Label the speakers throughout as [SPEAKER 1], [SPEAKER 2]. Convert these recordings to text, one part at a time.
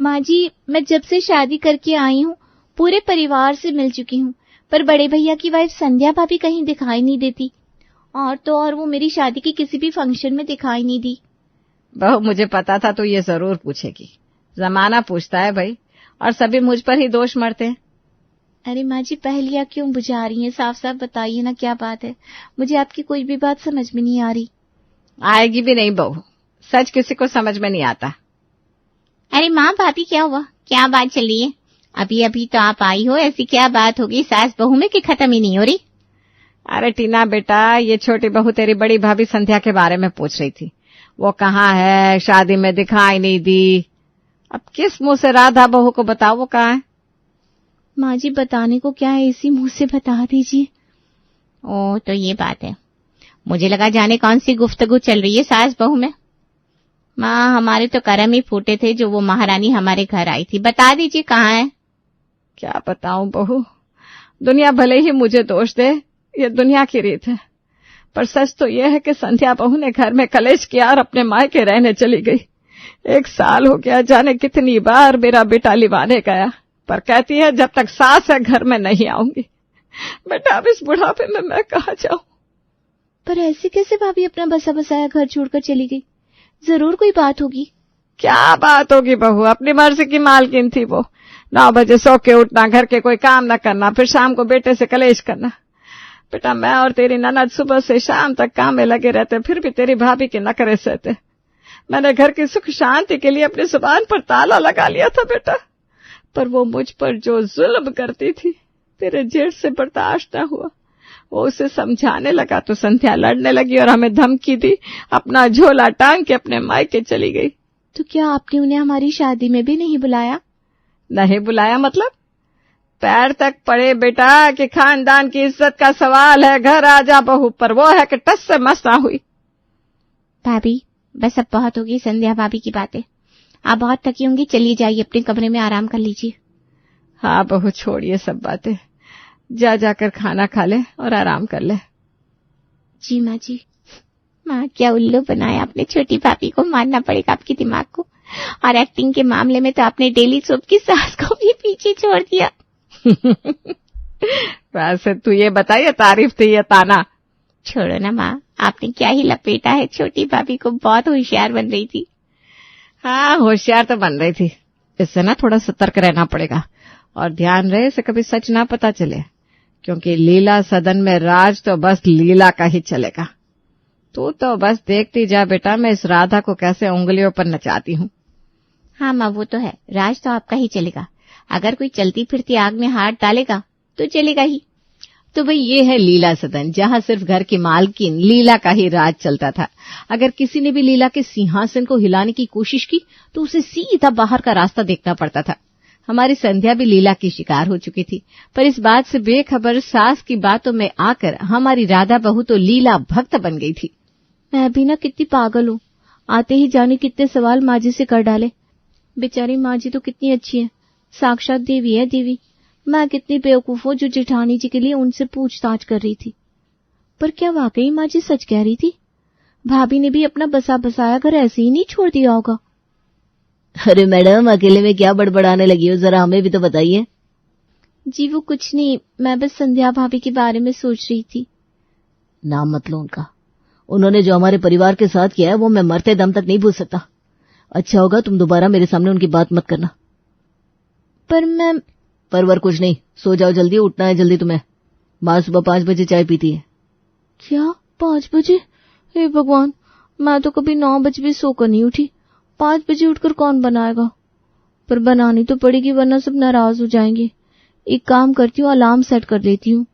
[SPEAKER 1] माँ जी, मैं जब से शादी करके आई हूँ पूरे परिवार से मिल चुकी हूँ, पर बड़े भैया की वाइफ संध्या भाभी कहीं दिखाई नहीं देती। और तो और वो मेरी शादी के किसी भी फंक्शन में दिखाई नहीं दी।
[SPEAKER 2] बहू, मुझे पता था तो ये जरूर पूछेगी। जमाना पूछता है भाई, और सभी मुझ पर ही दोष मरते हैं।
[SPEAKER 1] अरे माँ जी, पहेलियाँ क्यों बुझा रही हैं? साफ साफ बताइए ना, क्या बात है? मुझे आपकी कोई भी बात समझ में नहीं आ रही।
[SPEAKER 2] आएगी भी नहीं बहू, सच किसी को समझ में नहीं आता।
[SPEAKER 1] अरे माँ, भाभी क्या हुआ? क्या बात चल रही है? अभी अभी तो आप आई हो, ऐसी क्या बात होगी सास बहू में कि खत्म ही नहीं हो रही?
[SPEAKER 2] अरे टीना बेटा, ये छोटी बहू तेरी बड़ी भाभी संध्या के बारे में पूछ रही थी। वो कहाँ है, शादी में दिखाई नहीं दी। अब किस मुंह से राधा बहू को बताओ वो कहाँ है?
[SPEAKER 1] माँ जी, बताने को क्या है, इसी मुंह से बता दीजिए। ओ, तो ये बात है। मुझे लगा जाने कौन सी गुफ्तगू चल रही है सास बहू में। माँ, हमारे तो करम ही फूटे थे जो वो महारानी हमारे घर आई थी। बता दीजिए कहाँ है।
[SPEAKER 2] क्या बताऊं बहू, दुनिया भले ही मुझे दोष दे, ये दुनिया की रीत है, पर सच तो यह है कि संध्या बहू ने घर में कलेश किया और अपने मायके रहने चली गई। 1 साल हो गया, जाने कितनी बार मेरा बेटा लिवाने गया, पर कहती है जब तक सास है घर में नहीं आऊंगी। बेटा, अब इस बुढ़ापे में मैं कहाँ जाऊं?
[SPEAKER 1] पर ऐसे कैसे भाभी अपना बसा बसाया घर छोड़कर चली गई? जरूर कोई बात होगी।
[SPEAKER 2] क्या बात होगी बहू, अपनी मर्जी की मालकिन थी वो। 9 बजे सो के उठना, घर के कोई काम न करना, फिर शाम को बेटे से कलेश करना। बेटा, मैं और तेरी ननद सुबह से शाम तक काम में लगे रहते, फिर भी तेरी भाभी के नखरे सहते। मैंने घर की सुख शांति के लिए अपनी जुबान पर ताला लगा लिया था बेटा, पर वो मुझ पर जो जुल्म करती थी तेरे जेठ से बर्दाश्त न हुआ। वो उसे समझाने लगा तो संध्या लड़ने लगी और हमें धमकी दी, अपना झोला टांग के अपने मायके चली गई।
[SPEAKER 1] तो क्या आपने उन्हें हमारी शादी में भी नहीं बुलाया?
[SPEAKER 2] नहीं बुलाया मतलब? पैर तक पड़े बेटा कि खानदान की इज्जत का सवाल है, घर आ जा बहू, पर वो है कि टस से मस ना हुई।
[SPEAKER 1] भाभी, बस अब बहुत होगी संध्या भाभी की बातें। आप बहुत थकी होंगी, चलिए जाइए अपने कमरे में आराम कर लीजिए।
[SPEAKER 2] हाँ बहू, छोड़िए सब बातें, जा जाकर खाना खा ले और आराम कर ले।
[SPEAKER 1] जी माँ जी। माँ, क्या उल्लू बनाया आपने छोटी भाभी को, मानना पड़ेगा आपके दिमाग को। और एक्टिंग के मामले में तो आपने डेली सोप की सास को भी पीछे छोड़ दिया।
[SPEAKER 2] वैसे तू ये बताइए, तारीफ थी या ताना?
[SPEAKER 1] छोड़ो ना माँ, आपने क्या ही लपेटा है। छोटी भाभी को बहुत होशियार बन रही थी।
[SPEAKER 2] हाँ, होशियार तो बन रही थी, इससे ना थोड़ा सतर्क रहना पड़ेगा, और ध्यान रहे इसे कभी सच ना पता चले, क्योंकि लीला सदन में राज तो बस लीला का ही चलेगा। तू तो बस देखती जा बेटा, मैं इस राधा को कैसे उंगलियों पर नचाती हूँ।
[SPEAKER 1] हाँ माँ, वो तो है, राज तो आपका ही चलेगा। अगर कोई चलती फिरती आग में हाथ डालेगा तो चलेगा ही।
[SPEAKER 2] तो भाई ये है लीला सदन, जहाँ सिर्फ घर की मालकिन लीला का ही राज चलता था। अगर किसी ने भी लीला के सिंहासन को हिलाने की कोशिश की तो उसे सीधा बाहर का रास्ता देखना पड़ता था। हमारी संध्या भी लीला की शिकार हो चुकी थी, पर इस बात से बेखबर सास की बातों में आकर हमारी राधा बहू तो लीला भक्त बन गई थी।
[SPEAKER 1] मैं भी ना कितनी पागल हूँ, आते ही जाने कितने सवाल माँ जी से कर डाले। बेचारी माँ जी तो कितनी अच्छी है, साक्षात देवी है देवी। मैं कितनी बेवकूफ हूँ जो जेठानी जी के लिए उनसे पूछताछ कर रही थी। पर क्या वाकई माँ जी सच कह रही थी? भाभी ने भी अपना बसा बसाया घर ऐसे ही नहीं छोड़ दिया होगा।
[SPEAKER 3] अरे मैडम, अकेले में क्या बड़बड़ाने लगी हो, जरा हमें भी तो बताइए।
[SPEAKER 1] जी वो कुछ नहीं, मैं बस संध्या भाभी के बारे में सोच रही थी।
[SPEAKER 3] नाम मत लो उनका, उन्होंने जो हमारे परिवार के साथ किया है वो मैं मरते दम तक नहीं भूल सकता। अच्छा होगा तुम दोबारा मेरे सामने उनकी बात मत करना।
[SPEAKER 1] पर मैं
[SPEAKER 3] परवर कुछ नहीं, सो जाओ जल्दी, उठना है जल्दी तुम्हें। माँ सुबह 5 बजे चाय पीती है।
[SPEAKER 1] क्या 5 बजे? हे भगवान, मैं तो कभी 9 बजे भी सोकर नहीं उठी। 5 बजे उठकर कौन बनाएगा? पर बनानी तो पड़ेगी वरना सब नाराज हो जाएंगे। एक काम करती हूँ, अलार्म सेट कर लेती हूँ।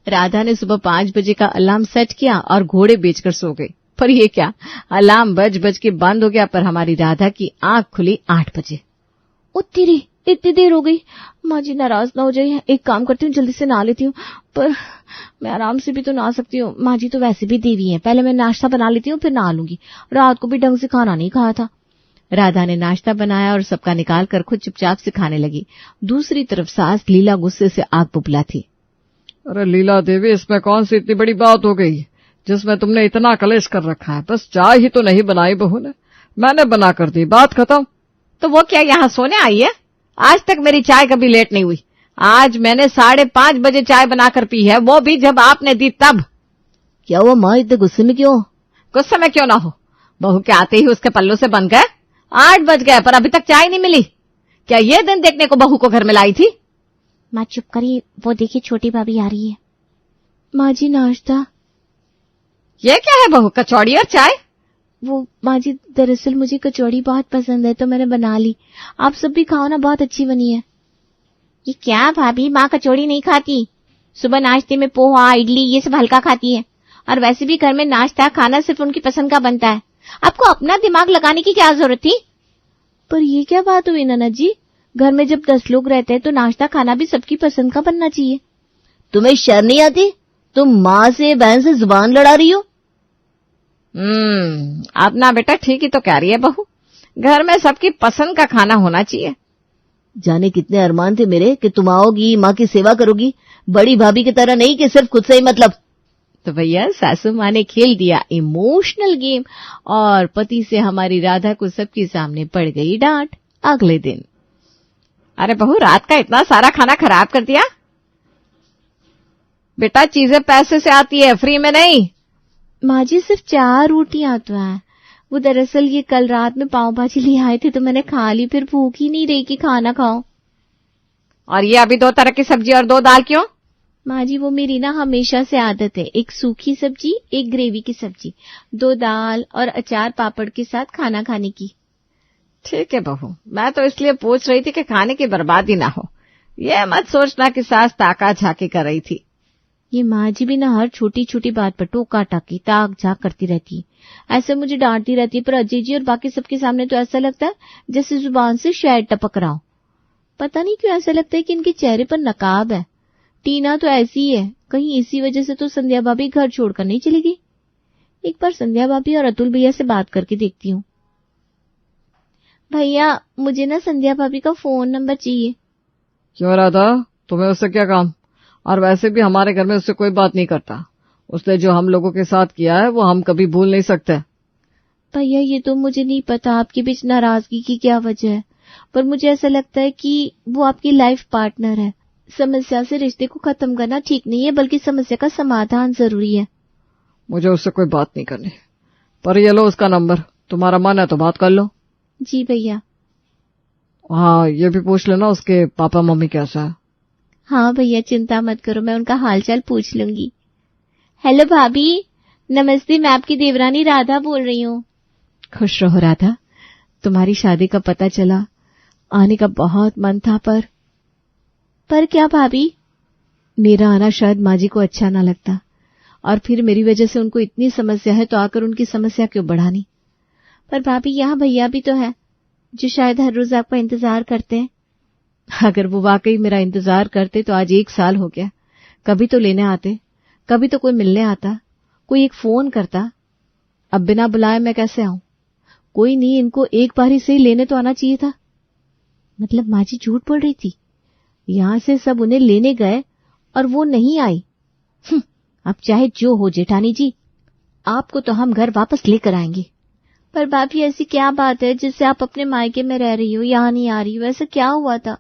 [SPEAKER 2] राधा ने सुबह 5 बजे का अलार्म सेट किया और घोड़े बेचकर सो गई। पर ये क्या, अलार्म बज बज के बंद हो गया, पर हमारी राधा की आंख खुली 8 बजे।
[SPEAKER 1] ओ तेरी, इतनी देर हो गई। माँ जी नाराज ना हो जाए, एक काम करती हूँ, जल्दी से नहा लेती हूँ। पर मैं आराम से भी तो नहा सकती हूँ, माँ जी तो वैसे भी देवी हैं। पहले मैं नाश्ता बना लेती हूँ, फिर नहा लूंगी। रात को भी ढंग से खाना नहीं खाया था।
[SPEAKER 2] राधा ने नाश्ता बनाया और सबका निकाल कर खुद चुपचाप से खाने लगी। दूसरी तरफ सास लीला गुस्से से आग बुबला थी।
[SPEAKER 4] अरे लीला देवी, इसमें कौन सी इतनी बड़ी बात हो गई जिसमें तुमने इतना कलेश कर रखा है? बस चाय ही तो नहीं बनाई बहू ने, मैंने बना कर दी, बात खत्म।
[SPEAKER 2] तो वो क्या यहाँ सोने आई है? आज तक मेरी चाय कभी लेट नहीं हुई। आज मैंने 5:30 बजे चाय बनाकर पी है, वो भी जब आपने दी तब।
[SPEAKER 3] क्या हुआ माँ, इतने गुस्से में क्यों?
[SPEAKER 2] गुस्से में क्यों ना हो, बहू के आते ही उसके पल्लों से बंध गए। 8 बज गए पर अभी तक चाय नहीं मिली। क्या ये दिन देखने को बहू को घर में लाई थी?
[SPEAKER 1] माँ चुप करिए, वो देखिए छोटी भाभी आ रही है। माँ जी नाश्ता।
[SPEAKER 2] ये क्या है बहू, कचौड़ी और चाय?
[SPEAKER 1] वो माँ जी दरअसल मुझे कचौड़ी बहुत पसंद है तो मैंने बना ली। आप सब भी खाओ ना, बहुत अच्छी बनी है। ये क्या भाभी, माँ कचौड़ी नहीं खाती। सुबह नाश्ते में पोहा इडली ये सब हल्का खाती है, और वैसे भी घर में नाश्ता खाना सिर्फ उनकी पसंद का बनता है। आपको अपना दिमाग लगाने की क्या जरूरत थी? पर ये क्या बात हुई ननद जी, घर में जब 10 लोग रहते हैं तो नाश्ता खाना भी सबकी पसंद का बनना चाहिए।
[SPEAKER 3] तुम्हें शर्म नहीं आती? तुम माँ से बहन से जुबान लड़ा रही हो।
[SPEAKER 2] अपना बेटा ठीक ही तो कह रही है बहू, घर में सबकी पसंद का खाना होना चाहिए।
[SPEAKER 3] जाने कितने अरमान थे मेरे कि तुम आओगी, माँ की सेवा करोगी, बड़ी भाभी की तरह नहीं कि सिर्फ खुद से ही मतलब।
[SPEAKER 1] तो भैया सासू माँ ने खेल दिया इमोशनल गेम और पति से हमारी राधा को सबके सामने पड़ गई डांट। अगले दिन,
[SPEAKER 2] अरे बहू रात का इतना सारा खाना खराब कर दिया। बेटा चीजें पैसे से आती है, फ्री में नहीं।
[SPEAKER 1] माँ जी सिर्फ 4 रोटियां तो है। वो दरअसल ये कल रात में पाव भाजी ले आए थे तो मैंने खा ली, फिर भूख ही नहीं रही कि खाना खाओ।
[SPEAKER 2] और ये अभी 2 तरह की सब्जी और 2 दाल क्यों?
[SPEAKER 1] माँ जी वो मेरी ना हमेशा से आदत है, एक सूखी सब्जी एक ग्रेवी की सब्जी, 2 दाल और अचार पापड़ के साथ खाना खाने की।
[SPEAKER 2] ठीक है बहू, मैं तो इसलिए पूछ रही थी कि खाने की बर्बादी ना हो। ये मत सोचना कि सास ताका झाकी कर रही थी।
[SPEAKER 1] ये माँ जी भी ना हर छोटी छोटी बात पर टोका टाकी ताक झाक करती रहती है। ऐसे मुझे डांटती रहती है, पर अजय जी और बाकी सबके सामने तो ऐसा लगता है जैसे जुबान से शहद टपक रहा हो। पता नहीं क्यों ऐसा लगता है कि इनके चेहरे पर नकाब है। टीना तो ऐसी ही है, कहीं इसी वजह से तो संध्या भाभी घर छोड़कर नहीं चली गई। एक बार संध्या भाभी और अतुल भैया से बात करके देखती हूँ। भैया मुझे ना संध्या भाभी का फोन नंबर चाहिए।
[SPEAKER 4] क्यों राधा, तुम्हें उससे क्या काम? और वैसे भी हमारे घर में उससे कोई बात नहीं करता। उसने जो हम लोगों के साथ किया है वो हम कभी भूल नहीं सकते।
[SPEAKER 1] भैया ये तो मुझे नहीं पता आपके बीच नाराजगी की क्या वजह है, पर मुझे ऐसा लगता है कि वो आपकी लाइफ पार्टनर है। समस्या से रिश्ते को खत्म करना ठीक नहीं है, बल्कि समस्या का समाधान जरूरी है।
[SPEAKER 4] मुझे उससे कोई बात नहीं करनी, पर ये लो उसका नंबर, तुम्हारा मन है तो बात कर लो।
[SPEAKER 1] जी भैया।
[SPEAKER 4] हाँ ये भी पूछ लेना उसके पापा मम्मी कैसा है।
[SPEAKER 1] हाँ भैया चिंता मत करो, मैं उनका हालचाल पूछ लूंगी। हेलो भाभी, नमस्ते, मैं आपकी देवरानी राधा बोल रही हूँ। खुश रहो राधा, तुम्हारी शादी का पता चला, आने का बहुत मन था पर क्या भाभी? मेरा आना शायद माँ जी को अच्छा ना लगता, और फिर मेरी वजह से उनको इतनी समस्या है तो आकर उनकी समस्या क्यों बढ़ानी। पर भाभी यहाँ भैया भी तो है जो शायद हर रोज आपका इंतजार करते हैं। अगर वो वाकई मेरा इंतजार करते तो आज 1 साल हो गया। कभी तो लेने आते, कभी तो कोई मिलने आता, कोई एक फोन करता। अब बिना बुलाए मैं कैसे आऊं? कोई नहीं, इनको एक बार ही से लेने तो आना चाहिए था। मतलब माँ जी झूठ बोल रही थी। यहां से सब उन्हें लेने गए और वो नहीं आई। अब चाहे जो हो जेठानी जी, आपको तो हम घर वापस लेकर आएंगे। पर भाभी ऐसी क्या बात है जिससे आप अपने मायके में रह रही हो, यहाँ नहीं आ रही हो? ऐसा क्या हुआ था?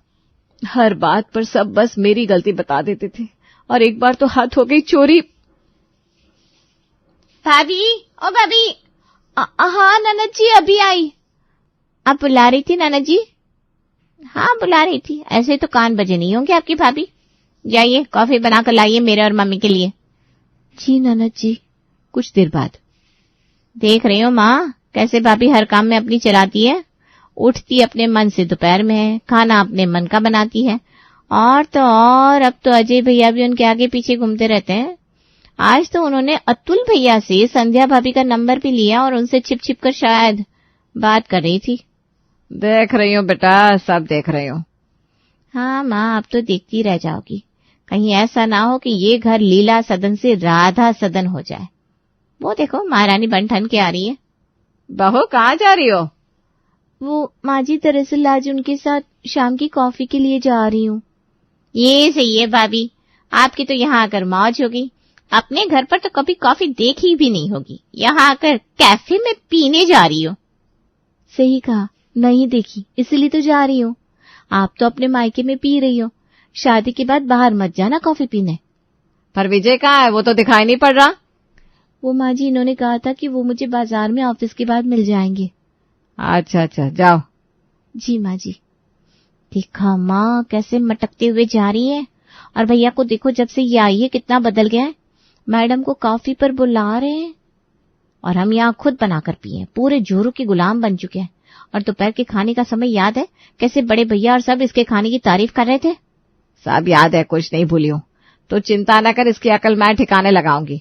[SPEAKER 1] हर बात पर सब बस मेरी गलती बता देते थे, और एक बार तो हाथ हो गई चोरी। भाभी, ओ भाभी। हाँ ननद जी अभी आई। आप बुला रही थी ननद जी? हाँ बुला रही थी, ऐसे तो कान बजे नहीं होंगे आपकी भाभी। जाइए कॉफी बनाकर लाइए मेरे और मम्मी के लिए। जी ननद जी, कुछ देर बाद। देख रही हो माँ कैसे भाभी हर काम में अपनी चलाती है। उठती अपने मन से दोपहर में है, खाना अपने मन का बनाती है, और तो और अब तो अजय भैया भी उनके आगे पीछे घूमते रहते हैं। आज तो उन्होंने अतुल भैया से संध्या भाभी का नंबर भी लिया और उनसे छिप छिप कर शायद बात कर रही थी।
[SPEAKER 2] देख रही हूँ बेटा, सब देख रही हूँ।
[SPEAKER 1] हाँ माँ, अब तो देखती रह जाओगी, कहीं ऐसा ना हो कि ये घर लीला सदन से राधा सदन हो जाए। वो देखो महारानी बन के आ रही है।
[SPEAKER 2] बहू कहाँ जा रही हो?
[SPEAKER 1] वो माँ जी दरअसल आज उनके साथ शाम की कॉफी के लिए जा रही हूँ। ये सही है भाभी, आपकी तो यहाँ आकर मौज होगी। अपने घर पर तो कभी कॉफी देखी भी नहीं होगी, यहाँ आकर कैफे में पीने जा रही हो। सही कहा, नहीं देखी, इसलिए तो जा रही हूँ। आप तो अपने मायके में पी रही हो, शादी के बाद बाहर मत जाना कॉफी पीने।
[SPEAKER 2] पर विजय कहाँ है? वो तो दिखाई नहीं पड़ रहा।
[SPEAKER 1] वो माँ जी, इन्होंने कहा था कि वो मुझे बाजार में ऑफिस के बाद मिल जाएंगे।
[SPEAKER 2] अच्छा अच्छा, जाओ।
[SPEAKER 1] जी माँ जी। देखा माँ कैसे मटकते हुए जा रही है। और भैया को देखो, जब से ये आई है कितना बदल गया है। मैडम को कॉफी पर बुला रहे हैं और हम यहाँ खुद बनाकर पिए, पूरे जोरों के गुलाम बन चुके हैं। और दोपहर के खाने का समय याद है कैसे बड़े भैया और सब इसके खाने की तारीफ कर रहे थे?
[SPEAKER 2] सब याद है, कुछ नहीं भूली हूँ। तो चिंता न कर, इसकी अकल मैं ठिकाने लगाऊंगी।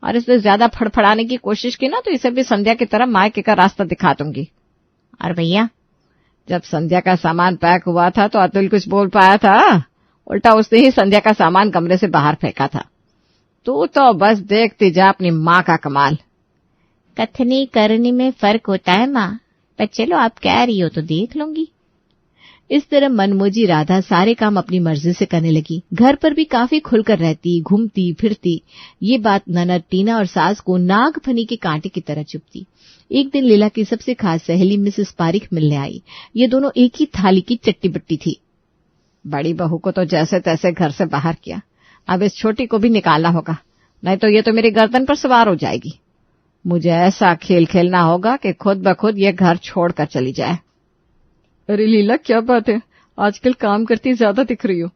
[SPEAKER 2] और इसमें ज्यादा फड़फड़ाने की कोशिश की ना तो इसे भी संध्या की तरह मायके का रास्ता दिखा दूंगी।
[SPEAKER 1] और भैया?
[SPEAKER 2] जब संध्या का सामान पैक हुआ था तो अतुल कुछ बोल पाया था? उल्टा उसने ही संध्या का सामान कमरे से बाहर फेंका था। तू तो बस देखती जा अपनी माँ का कमाल।
[SPEAKER 1] कथनी करने में फर्क होता है माँ, पर चलो आप कह रही हो तो देख लूंगी।
[SPEAKER 3] इस तरह मनमोजी राधा सारे काम अपनी मर्जी से करने लगी। घर पर भी काफी खुलकर रहती, घूमती फिरती। ये बात ननद टीना और सास को नागफनी के कांटे की तरह चुभती। एक दिन लीला की सबसे खास सहेली मिसेस पारिख मिलने आई। ये दोनों एक ही थाली की चट्टी बट्टी थी।
[SPEAKER 2] बड़ी बहू को तो जैसे तैसे घर से बाहर किया, अब इस छोटी को भी निकालना होगा, नहीं तो ये तो मेरी गर्दन पर सवार हो जाएगी। मुझे ऐसा खेल खेलना होगा कि खुद ब खुद ये घर छोड़कर चली जाए।
[SPEAKER 4] अरे लीला, क्या बात है, आजकल काम करती ज्यादा दिख रही हो।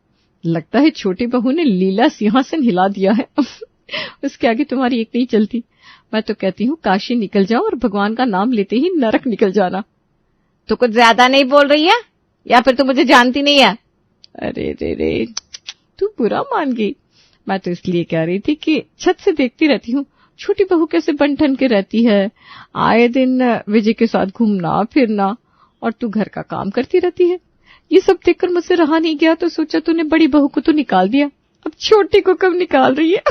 [SPEAKER 4] लगता है छोटी बहू ने लीला सिंहासन हिला दिया है। उसके आगे तुम्हारी एक नहीं चलती। मैं तो कहती हूँ काशी निकल जाओ और भगवान का नाम लेते ही नरक निकल जाना।
[SPEAKER 2] तो कुछ ज्यादा नहीं बोल रही है या फिर तू मुझे जानती नहीं है?
[SPEAKER 4] अरे रे रे, तू बुरा मान गई। मैं तो इसलिए कह रही थी कि छत से देखती रहती हूँ छोटी बहू कैसे बन ठन के रहती है, आए दिन विजय के साथ घूमना फिरना, और तू घर का काम करती रहती है। ये सब देखकर मुझसे रहा नहीं गया तो सोचा तूने बड़ी बहू को तो निकाल दिया, अब छोटी को कब निकाल रही है?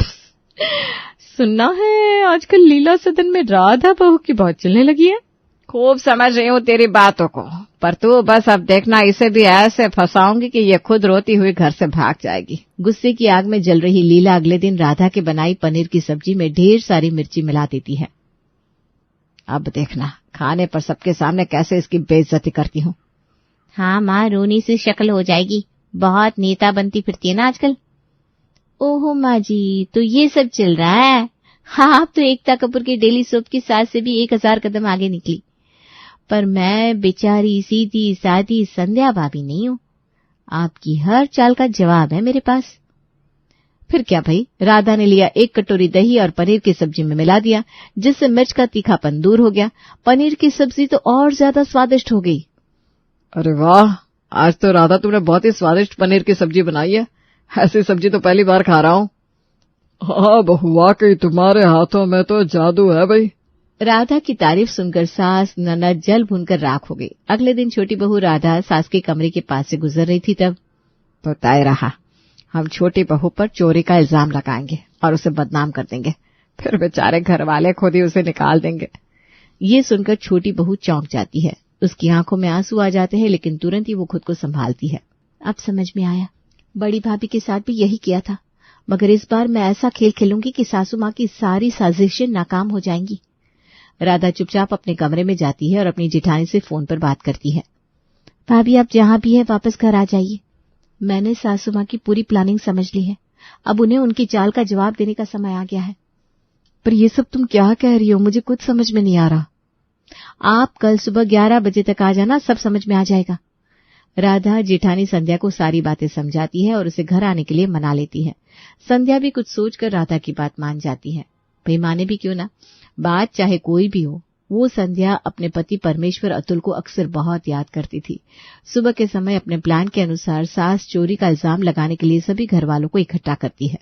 [SPEAKER 4] सुनना है आजकल लीला सदन में राधा बहू की बहुत चलने लगी है।
[SPEAKER 2] खूब समझ रही हूँ तेरी बातों को, पर तू बस अब देखना, इसे भी ऐसे फंसाऊंगी कि ये खुद रोती हुई घर से भाग जाएगी।
[SPEAKER 3] गुस्से की आग में जल रही लीला अगले दिन राधा के बनाई पनीर की सब्जी में ढेर सारी मिर्ची मिला देती है।
[SPEAKER 2] अब देखना खाने पर सबके सामने कैसे इसकी बेइज्जती करती हूँ।
[SPEAKER 1] हाँ माँ, रोनी से शक्ल हो जाएगी, बहुत नेता बनती फिरती है ना आजकल। ओहो माँ जी, तो ये सब चल रहा है। हाँ, आप तो एकता कपूर की डेली सोप की सास से भी 1000 कदम आगे निकली। पर मैं बेचारी सीधी सादी संध्या भाभी नहीं हूँ। आपकी हर चाल का जवाब है मेरे पास।
[SPEAKER 3] फिर क्या भाई, राधा ने लिया 1 कटोरी दही और पनीर की सब्जी में मिला दिया, जिससे मिर्च का तीखापन दूर हो गया। पनीर की सब्जी तो और ज्यादा स्वादिष्ट हो गई।
[SPEAKER 4] अरे वाह, आज तो राधा तुमने बहुत ही स्वादिष्ट पनीर की सब्जी बनाई है। ऐसी सब्जी तो पहली बार खा रहा हूँ। हाँ बहू, वाकई तुम्हारे हाथों में तो जादू है भाई।
[SPEAKER 3] राधा की तारीफ सुनकर सास ननद जल भूनकर राख हो गई। अगले दिन छोटी बहू राधा सास के कमरे के पास से गुजर रही थी तब
[SPEAKER 2] तो तय रहा, हम छोटी बहू पर चोरी का इल्जाम लगाएंगे और उसे बदनाम कर देंगे, फिर बेचारे घर वाले खुद ही उसे निकाल देंगे।
[SPEAKER 3] ये सुनकर छोटी बहू चौंक जाती है। उसकी आंखों में आंसू आ जाते हैं, लेकिन तुरंत ही वो खुद को संभालती है। अब समझ में आया, बड़ी भाभी के साथ भी यही किया था, मगर इस बार मैं ऐसा खेल खेलूंगी कि सासू माँ की सारी साजिशें नाकाम हो जाएंगी। राधा चुपचाप अपने कमरे में जाती है और अपनी जेठानी से फोन पर बात करती है। भाभी, आप जहां भी है वापस घर आ जाइए। मैंने सासू माँ की पूरी प्लानिंग समझ ली है, अब उन्हें उनकी चाल का जवाब देने का समय आ गया है।
[SPEAKER 4] पर ये सब तुम क्या कह रही हो, मुझे कुछ समझ में नहीं आ रहा।
[SPEAKER 3] आप कल सुबह 11 बजे तक आ जाना, सब समझ में आ जाएगा। राधा जेठानी संध्या को सारी बातें समझाती है और उसे घर आने के लिए मना लेती है। संध्या भी कुछ सोचकर राधा की बात मान जाती है। भाई माने भी क्यों ना, बात चाहे कोई भी हो, वो संध्या अपने पति परमेश्वर अतुल को अक्सर बहुत याद करती थी। सुबह के समय अपने प्लान के अनुसार सास चोरी का इल्जाम लगाने के लिए सभी घर वालों को इकट्ठा करती है।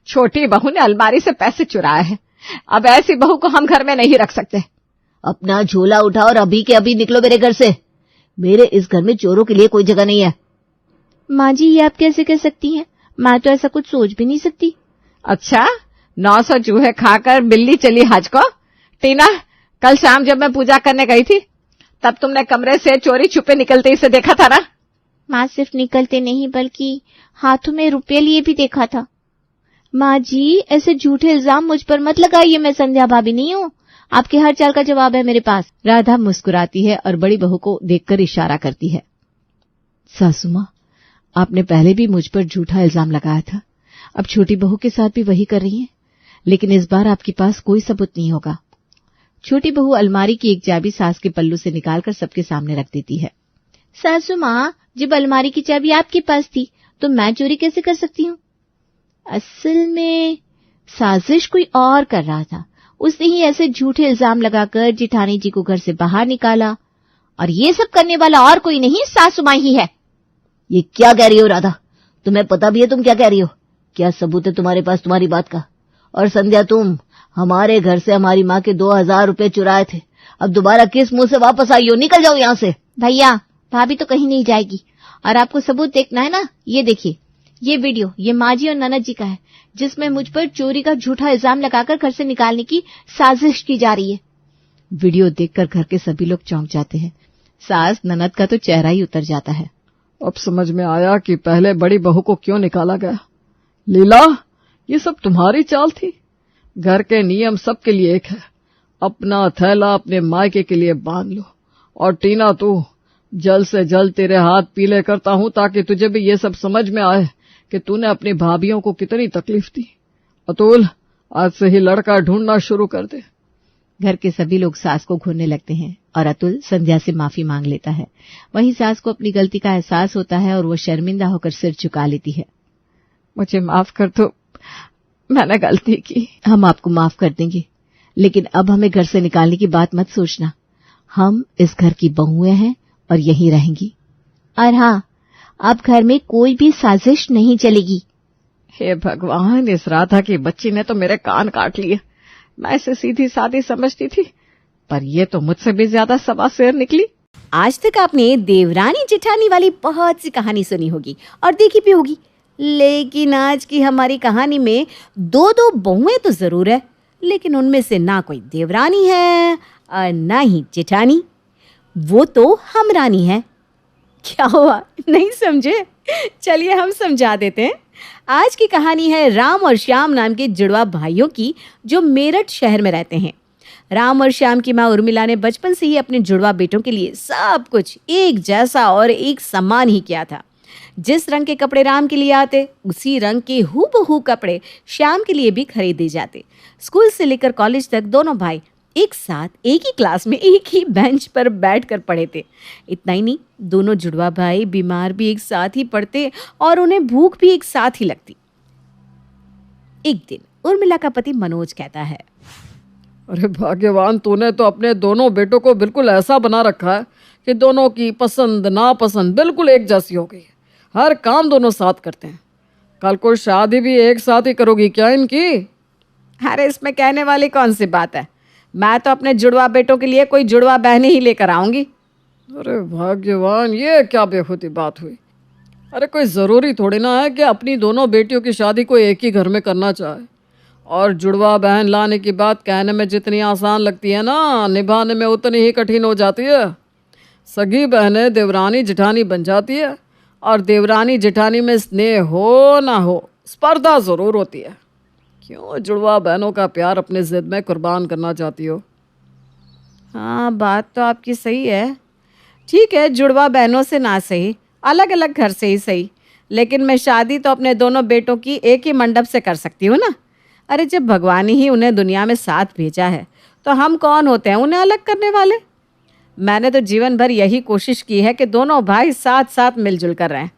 [SPEAKER 2] छोटी बहू ने अलमारी से पैसे चुराए हैं, अब ऐसी बहू को हम घर में नहीं रख सकते।
[SPEAKER 3] अपना झोला उठाओ और अभी के अभी निकलो मेरे घर से। मेरे इस घर में चोरों के लिए कोई जगह नहीं है।
[SPEAKER 1] माँ जी, ये आप कैसे कह सकती हैं? मैं तो ऐसा कुछ सोच भी नहीं सकती।
[SPEAKER 2] अच्छा, 900 चूहे खाकर बिल्ली चली हज को। टीना, कल शाम जब मैं पूजा करने गई थी तब तुमने कमरे से चोरी छुपे निकलते इसे देखा था ना?
[SPEAKER 1] माँ, सिर्फ निकलते नहीं बल्कि हाथों में रुपये लिए भी देखा था। माँ जी, ऐसे झूठे इल्जाम मुझ पर मत लगाइए, मैं संध्या भाभी नहीं हूँ। आपकी हर चाल का जवाब है मेरे पास।
[SPEAKER 3] राधा मुस्कुराती है और बड़ी बहू को देखकर इशारा करती है। सासू माँ, आपने पहले भी मुझ पर झूठा इल्जाम लगाया था, अब छोटी बहू के साथ भी वही कर रही हैं, लेकिन इस बार आपके पास कोई सबूत नहीं होगा। छोटी बहू अलमारी की एक चाबी सास के पल्लू से निकालकर सबके सामने रख देती है।
[SPEAKER 1] सासू माँ, जब अलमारी की चाबी आपके पास थी तो मैं चोरी कैसे कर सकती हूँ? असल में साजिश कोई और कर रहा था, उसने ही ऐसे झूठे इल्जाम लगाकर जिठानी जी को घर से बाहर निकाला, और ये सब करने वाला और कोई नहीं, सासू माँ ही है।
[SPEAKER 5] ये क्या कह रही हो राधा? तुम्हें पता भी है तुम क्या कह रही हो? क्या सबूत है तुम्हारे पास तुम्हारी बात का? और संध्या, तुम हमारे घर से हमारी माँ के 2000 रुपए चुराए थे, अब दोबारा किस मुंह से वापस आई हो? निकल जाओ यहाँ से।
[SPEAKER 1] भैया, भाभी तो कहीं नहीं जाएगी, और आपको सबूत देखना है ना, ये देखिए, ये वीडियो ये माँ जी और ननद जी का है, जिसमें मुझ पर चोरी का झूठा इल्जाम लगाकर घर से निकालने की साजिश की जा रही है।
[SPEAKER 3] वीडियो देखकर घर के सभी लोग चौंक जाते हैं। सास ननद का तो चेहरा ही उतर जाता है।
[SPEAKER 2] अब समझ में आया कि पहले बड़ी बहू को क्यों निकाला गया। लीला, ये सब तुम्हारी चाल थी। घर के नियम सबके लिए एक है, अपना थैला अपने मायके के लिए बांध लो। और टीना, तू जल्द से जल्द तेरे हाथ पीले करता हूं ताकि तुझे भी ये सब समझ में आए कि तूने अपनी भाभियों को कितनी तकलीफ दी। अतुल, आज से ही लड़का ढूंढना शुरू कर दे।
[SPEAKER 3] घर के सभी लोग सास को घूरने लगते हैं और अतुल संध्या से माफी मांग लेता है। वहीं सास को अपनी गलती का एहसास होता है और वो शर्मिंदा होकर सिर झुका लेती है।
[SPEAKER 2] मुझे माफ कर दो, मैंने गलती की।
[SPEAKER 3] हम आपको माफ कर देंगे, लेकिन अब हमें घर से निकालने की बात मत सोचना। हम इस घर की बहुएं हैं और यहीं रहेंगी।
[SPEAKER 1] और हाँ, अब घर में कोई भी साजिश नहीं चलेगी।
[SPEAKER 2] हे भगवान, इस राधा की बच्ची ने तो मेरे कान काट लिए। मैं इसे सीधी सादी समझती थी, पर ये तो मुझसे भी ज्यादा सवा शेर निकली।
[SPEAKER 6] आज तक आपने देवरानी जेठानी वाली बहुत सी कहानी सुनी होगी और देखी भी होगी, लेकिन आज की हमारी कहानी में दो बहुएं तो जरूर है, लेकिन उनमें से ना कोई देवरानी है और ना ही जेठानी, वो तो हमरानी है। क्या हुआ, नहीं समझे? चलिए हम समझा देते हैं। आज की कहानी है राम और श्याम नाम के जुड़वा भाइयों की, जो मेरठ शहर में रहते हैं। राम और श्याम की माँ उर्मिला ने बचपन से ही अपने जुड़वा बेटों के लिए सब कुछ एक जैसा और एक समान ही किया था। जिस रंग के कपड़े राम के लिए आते, उसी रंग के हूबहू कपड़े श्याम के लिए भी खरीदे जाते। स्कूल से लेकर कॉलेज तक दोनों भाई एक साथ एक ही क्लास में एक ही बेंच पर बैठकर पढ़े थे। इतना ही नहीं, दोनों जुड़वा भाई बीमार भी एक साथ ही पड़ते और उन्हें भूख भी एक साथ ही लगती। एक दिन उर्मिला का पति मनोज कहता है,
[SPEAKER 2] अरे भाग्यवान, तूने तो अपने दोनों बेटों को बिल्कुल ऐसा बना रखा है कि दोनों की पसंद नापसंद बिल्कुल एक जैसी हो गई है। हर काम दोनों साथ करते हैं। कल को शादी भी एक साथ ही करोगी क्या इनकी?
[SPEAKER 6] अरे इसमें कहने वाली कौन सी बात है, मैं तो अपने जुड़वा बेटों के लिए कोई जुड़वा बहनें ही लेकर आऊंगी।
[SPEAKER 2] अरे भाग्यवान, ये क्या बेखुदी बात हुई। अरे कोई ज़रूरी थोड़ी ना है कि अपनी दोनों बेटियों की शादी को एक ही घर में करना चाहे। और जुड़वा बहन लाने की बात कहने में जितनी आसान लगती है ना, निभाने में उतनी ही कठिन हो जाती है। सगी बहनें देवरानी जेठानी बन जाती है, और देवरानी जेठानी में स्नेह हो ना हो, स्पर्धा ज़रूर होती है। क्यों जुड़वा बहनों का प्यार अपने जिद में कुर्बान करना चाहती हो?
[SPEAKER 6] हाँ, बात तो आपकी सही है। ठीक है, जुड़वा बहनों से ना सही, अलग अलग घर से ही सही, लेकिन मैं शादी तो अपने दोनों बेटों की एक ही मंडप से कर सकती हूँ ना। अरे जब भगवान ही उन्हें दुनिया में साथ भेजा है, तो हम कौन होते हैं उन्हें अलग करने वाले। मैंने तो जीवन भर यही कोशिश की है कि दोनों भाई साथ साथ मिलजुल कर रहें।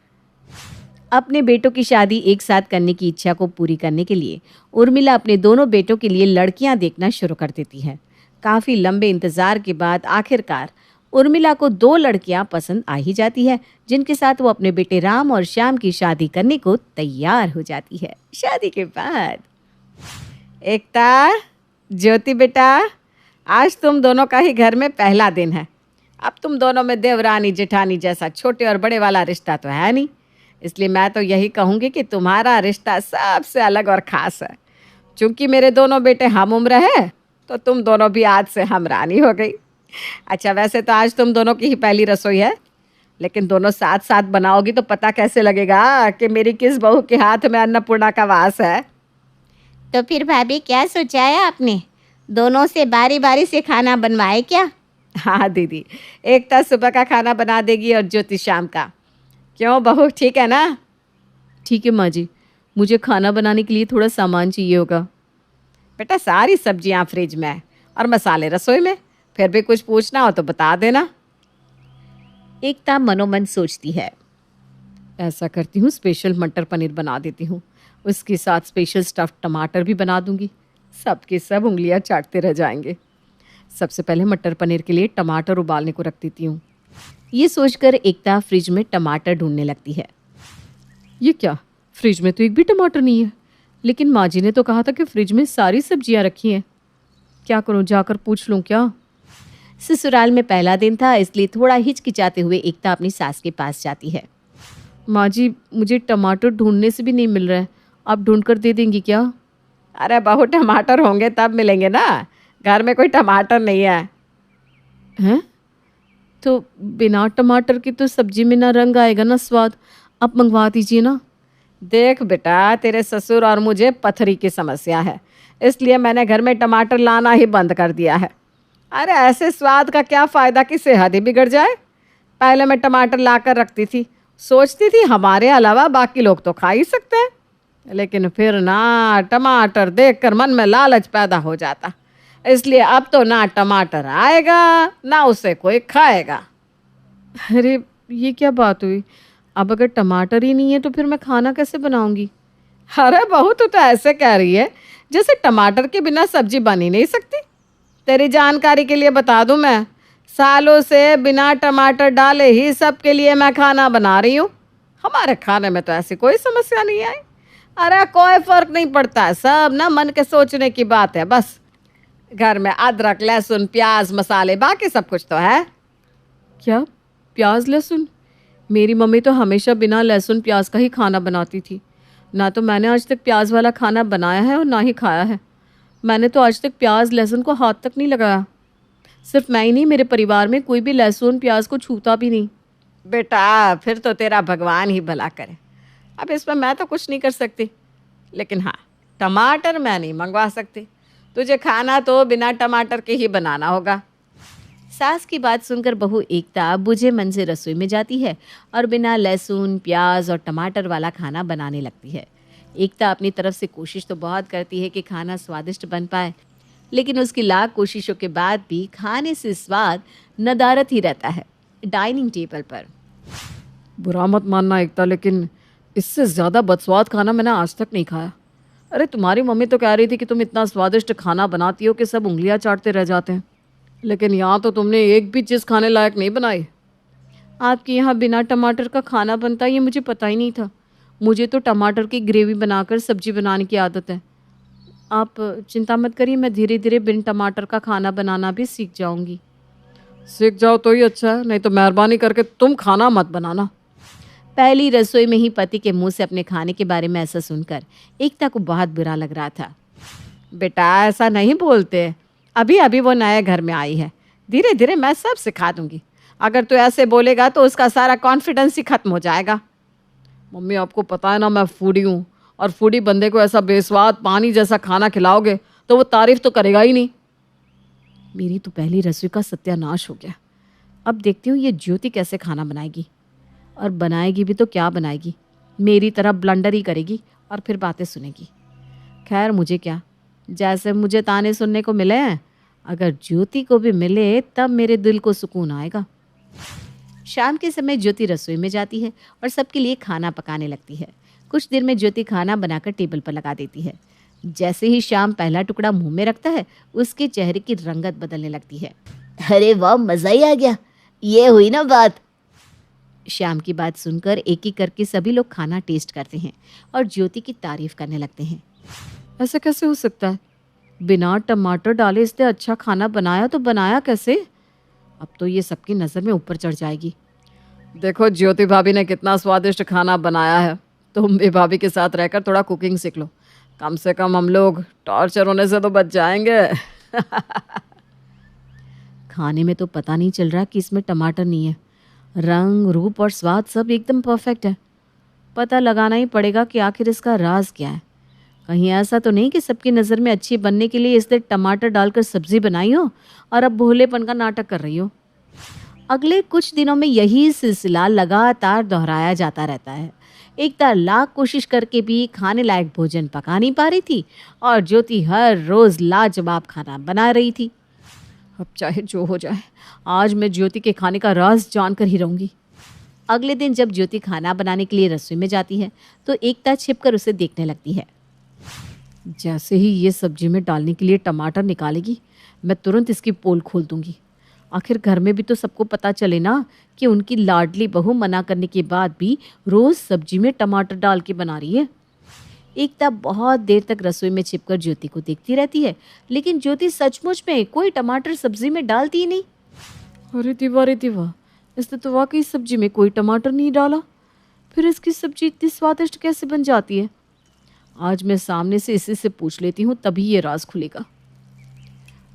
[SPEAKER 6] अपने बेटों की शादी एक साथ करने की इच्छा को पूरी करने के लिए उर्मिला अपने दोनों बेटों के लिए लड़कियां देखना शुरू कर देती है। काफ़ी लंबे इंतज़ार के बाद आखिरकार उर्मिला को 2 लड़कियां पसंद आ ही जाती है, जिनके साथ वो अपने बेटे राम और श्याम की शादी करने को तैयार हो जाती है। शादी के बाद एकता, ज्योति बेटा, आज तुम दोनों का ही घर में पहला दिन है। अब तुम दोनों में देवरानी जेठानी जैसा छोटे और बड़े वाला रिश्ता तो है नहीं, इसलिए मैं तो यही कहूँगी कि तुम्हारा रिश्ता सबसे अलग और ख़ास है। चूँकि मेरे दोनों बेटे हम उम्र है, तो तुम दोनों भी आज से हमरानी हो गई। अच्छा, वैसे तो आज तुम दोनों की ही पहली रसोई है, लेकिन दोनों साथ साथ बनाओगी तो पता कैसे लगेगा कि मेरी किस बहू के हाथ में अन्नपूर्णा का वास है।
[SPEAKER 1] तो फिर भाभी क्या सोचा है आपने?
[SPEAKER 3] दोनों से बारी बारी से खाना बनवाए क्या?
[SPEAKER 6] हाँ दीदी, एकता सुबह का खाना बना देगी और ज्योति शाम का। क्यों बहू, ठीक है ना?
[SPEAKER 4] ठीक है माँ जी, मुझे खाना बनाने के लिए थोड़ा सामान चाहिए होगा।
[SPEAKER 6] बेटा सारी सब्जियां फ्रिज में है और मसाले रसोई में, फिर भी कुछ पूछना हो तो बता देना।
[SPEAKER 3] एकता मनोमन सोचती है।
[SPEAKER 4] ऐसा करती हूँ, स्पेशल मटर पनीर बना देती हूँ, उसके साथ स्पेशल स्टफ्ड टमाटर भी बना दूंगी। सबके सब उंगलियां चाटते रह जाएंगे। सबसे पहले मटर पनीर के लिए टमाटर उबालने को रख देती हूँ।
[SPEAKER 3] ये सोचकर एकता फ्रिज में टमाटर ढूंढने लगती है।
[SPEAKER 4] ये क्या, फ्रिज में तो एक भी टमाटर नहीं है। लेकिन माँ जी ने तो कहा था कि फ्रिज में सारी सब्जियां रखी हैं। क्या करूँ, जाकर पूछ लूँ क्या?
[SPEAKER 3] ससुराल में पहला दिन था, इसलिए थोड़ा हिचकिचाते हुए एकता अपनी सास के पास जाती है।
[SPEAKER 4] माँ जी, मुझे टमाटर ढूंढने से भी नहीं मिल रहा है, आप ढूंढ कर दे देंगी क्या?
[SPEAKER 6] अरे बहू, टमाटर होंगे तब मिलेंगे ना, घर में कोई टमाटर नहीं है।
[SPEAKER 4] हैं? तो बिना टमाटर की तो सब्जी में ना रंग आएगा ना स्वाद, आप मंगवा दीजिए ना।
[SPEAKER 6] देख बेटा, तेरे ससुर और मुझे पथरी की समस्या है, इसलिए मैंने घर में टमाटर लाना ही बंद कर दिया है। अरे ऐसे स्वाद का क्या फ़ायदा कि सेहत ही बिगड़ जाए। पहले मैं टमाटर ला कर रखती थी, सोचती थी हमारे अलावा बाकी लोग तो खा ही सकते हैं, लेकिन फिर ना टमाटर देखकर मन में लालच पैदा हो जाता, इसलिए अब तो ना टमाटर आएगा ना उसे कोई खाएगा।
[SPEAKER 4] अरे ये क्या बात हुई? अब अगर टमाटर ही नहीं है तो फिर मैं खाना कैसे बनाऊंगी?
[SPEAKER 6] अरे बहू, तू तो ऐसे कह रही है जैसे टमाटर के बिना सब्जी बन ही नहीं सकती। तेरी जानकारी के लिए बता दूं, मैं सालों से बिना टमाटर डाले ही सबके लिए मैं खाना बना रही हूँ। हमारे खाने में तो ऐसी कोई समस्या नहीं आई। अरे कोई फर्क नहीं पड़ता, सब ना मन के सोचने की बात है बस। घर में अदरक, लहसुन, प्याज, मसाले, बाकी सब कुछ तो है।
[SPEAKER 4] क्या, प्याज लहसुन? मेरी मम्मी तो हमेशा बिना लहसुन प्याज का ही खाना बनाती थी। ना तो मैंने आज तक प्याज वाला खाना बनाया है और ना ही खाया है। मैंने तो आज तक प्याज लहसुन को हाथ तक नहीं लगाया। सिर्फ मैं ही नहीं, मेरे परिवार में कोई भी लहसुन प्याज को छूता भी नहीं।
[SPEAKER 6] बेटा फिर तो तेरा भगवान ही भला करे। अब इसमें मैं तो कुछ नहीं कर सकती, लेकिन हाँ, टमाटर मैं नहीं मंगवा सकती। तुझे खाना तो बिना टमाटर के ही बनाना होगा।
[SPEAKER 3] सास की बात सुनकर बहू एकता बुझे मन से रसोई में जाती है और बिना लहसुन, प्याज और टमाटर वाला खाना बनाने लगती है। एकता अपनी तरफ से कोशिश तो बहुत करती है कि खाना स्वादिष्ट बन पाए, लेकिन उसकी लाख कोशिशों के बाद भी खाने से स्वाद नदारत ही रहता है। डाइनिंग टेबल पर
[SPEAKER 4] बुरा मत मानना एकता, लेकिन इससे ज़्यादा बदस्वाद खाना मैंने आज तक नहीं खाया। अरे तुम्हारी मम्मी तो कह रही थी कि तुम इतना स्वादिष्ट खाना बनाती हो कि सब उंगलियां चाटते रह जाते हैं, लेकिन यहाँ तो तुमने एक भी चीज़ खाने लायक नहीं बनाई। आपके यहाँ बिना टमाटर का खाना बनता है ये मुझे पता ही नहीं था। मुझे तो टमाटर की ग्रेवी बनाकर सब्जी बनाने की आदत है। आप चिंता मत करिए, मैं धीरे धीरे बिन टमाटर का खाना बनाना भी सीख जाऊंगी।
[SPEAKER 6] सीख जाओ तो ही अच्छा है, नहीं तो मेहरबानी करके तुम खाना मत बनाना।
[SPEAKER 3] पहली रसोई में ही पति के मुंह से अपने खाने के बारे में ऐसा सुनकर एकता को बहुत बुरा लग रहा था।
[SPEAKER 6] बेटा ऐसा नहीं बोलते, अभी अभी वो नए घर में आई है, धीरे धीरे मैं सब सिखा दूंगी। अगर तू ऐसे बोलेगा तो उसका सारा कॉन्फिडेंस ही खत्म हो जाएगा।
[SPEAKER 4] मम्मी आपको पता है ना, मैं फूडी हूँ, और फूडी बंदे को ऐसा बेस्वाद पानी जैसा खाना खिलाओगे तो वो तारीफ तो करेगा ही नहीं।
[SPEAKER 3] मेरी तो पहली रसोई का सत्यानाश हो गया। अब देखती हूँ ये ज्योति कैसे खाना बनाएगी, और बनाएगी भी तो क्या बनाएगी, मेरी तरह ब्लंडर ही करेगी और फिर बातें सुनेगी। खैर मुझे क्या, जैसे मुझे ताने सुनने को मिले हैं, अगर ज्योति को भी मिले तब मेरे दिल को सुकून आएगा। शाम के समय ज्योति रसोई में जाती है और सबके लिए खाना पकाने लगती है। कुछ देर में ज्योति खाना बनाकर टेबल पर लगा देती है। जैसे ही शाम पहला टुकड़ा मुंह में रखता है, उसके चेहरे की रंगत बदलने लगती है।
[SPEAKER 5] अरे वाह, मजा ही आ गया, ये हुई ना बात।
[SPEAKER 3] श्याम की बात सुनकर एक एक करके सभी लोग खाना टेस्ट करते हैं और ज्योति की तारीफ करने लगते हैं।
[SPEAKER 4] ऐसा कैसे हो सकता है? बिना टमाटर डाले इसने अच्छा खाना बनाया तो बनाया कैसे? अब तो ये सबकी नज़र में ऊपर चढ़ जाएगी।
[SPEAKER 6] देखो ज्योति भाभी ने कितना स्वादिष्ट खाना बनाया है, तुम भी भाभी के साथ रहकर थोड़ा कुकिंग सीख लो, कम से कम हम लोग टॉर्चर होने से तो बच जाएंगे।
[SPEAKER 3] खाने में तो पता नहीं चल रहा कि इसमें टमाटर नहीं है। रंग, रूप और स्वाद सब एकदम परफेक्ट है। पता लगाना ही पड़ेगा कि आखिर इसका राज क्या है।
[SPEAKER 6] कहीं ऐसा तो नहीं कि सबकी नज़र में अच्छी बनने के लिए इसने टमाटर डालकर सब्जी बनाई हो और अब भोलेपन का नाटक कर रही हो। अगले कुछ दिनों में यही सिलसिला लगातार दोहराया जाता रहता है। एकता लाख कोशिश करके भी खाने लायक भोजन पका नहीं पा रही थी और ज्योति हर रोज लाजवाब खाना बना रही थी। अब चाहे जो हो जाए, आज मैं ज्योति के खाने का राज जानकर ही रहूंगी। अगले दिन जब ज्योति खाना बनाने के लिए रसोई में जाती है तो एकता छिपकर उसे देखने लगती है। जैसे ही ये सब्जी में डालने के लिए टमाटर निकालेगी, मैं तुरंत इसकी पोल खोल दूंगी। आखिर घर में भी तो सबको पता चले ना कि उनकी लाडली बहू मना करने के बाद भी रोज सब्जी में टमाटर डाल के बना रही है। एकता बहुत देर तक रसोई में छिपकर ज्योति को देखती रहती है, लेकिन ज्योति सचमुच में कोई टमाटर सब्जी में डालती ही नहीं। अरे दिवा, इसने तो वाकई सब्जी में कोई टमाटर नहीं डाला, फिर इसकी सब्जी इतनी स्वादिष्ट कैसे बन जाती है? आज मैं सामने से इसी से पूछ लेती हूँ, तभी ये राज खुलेगा।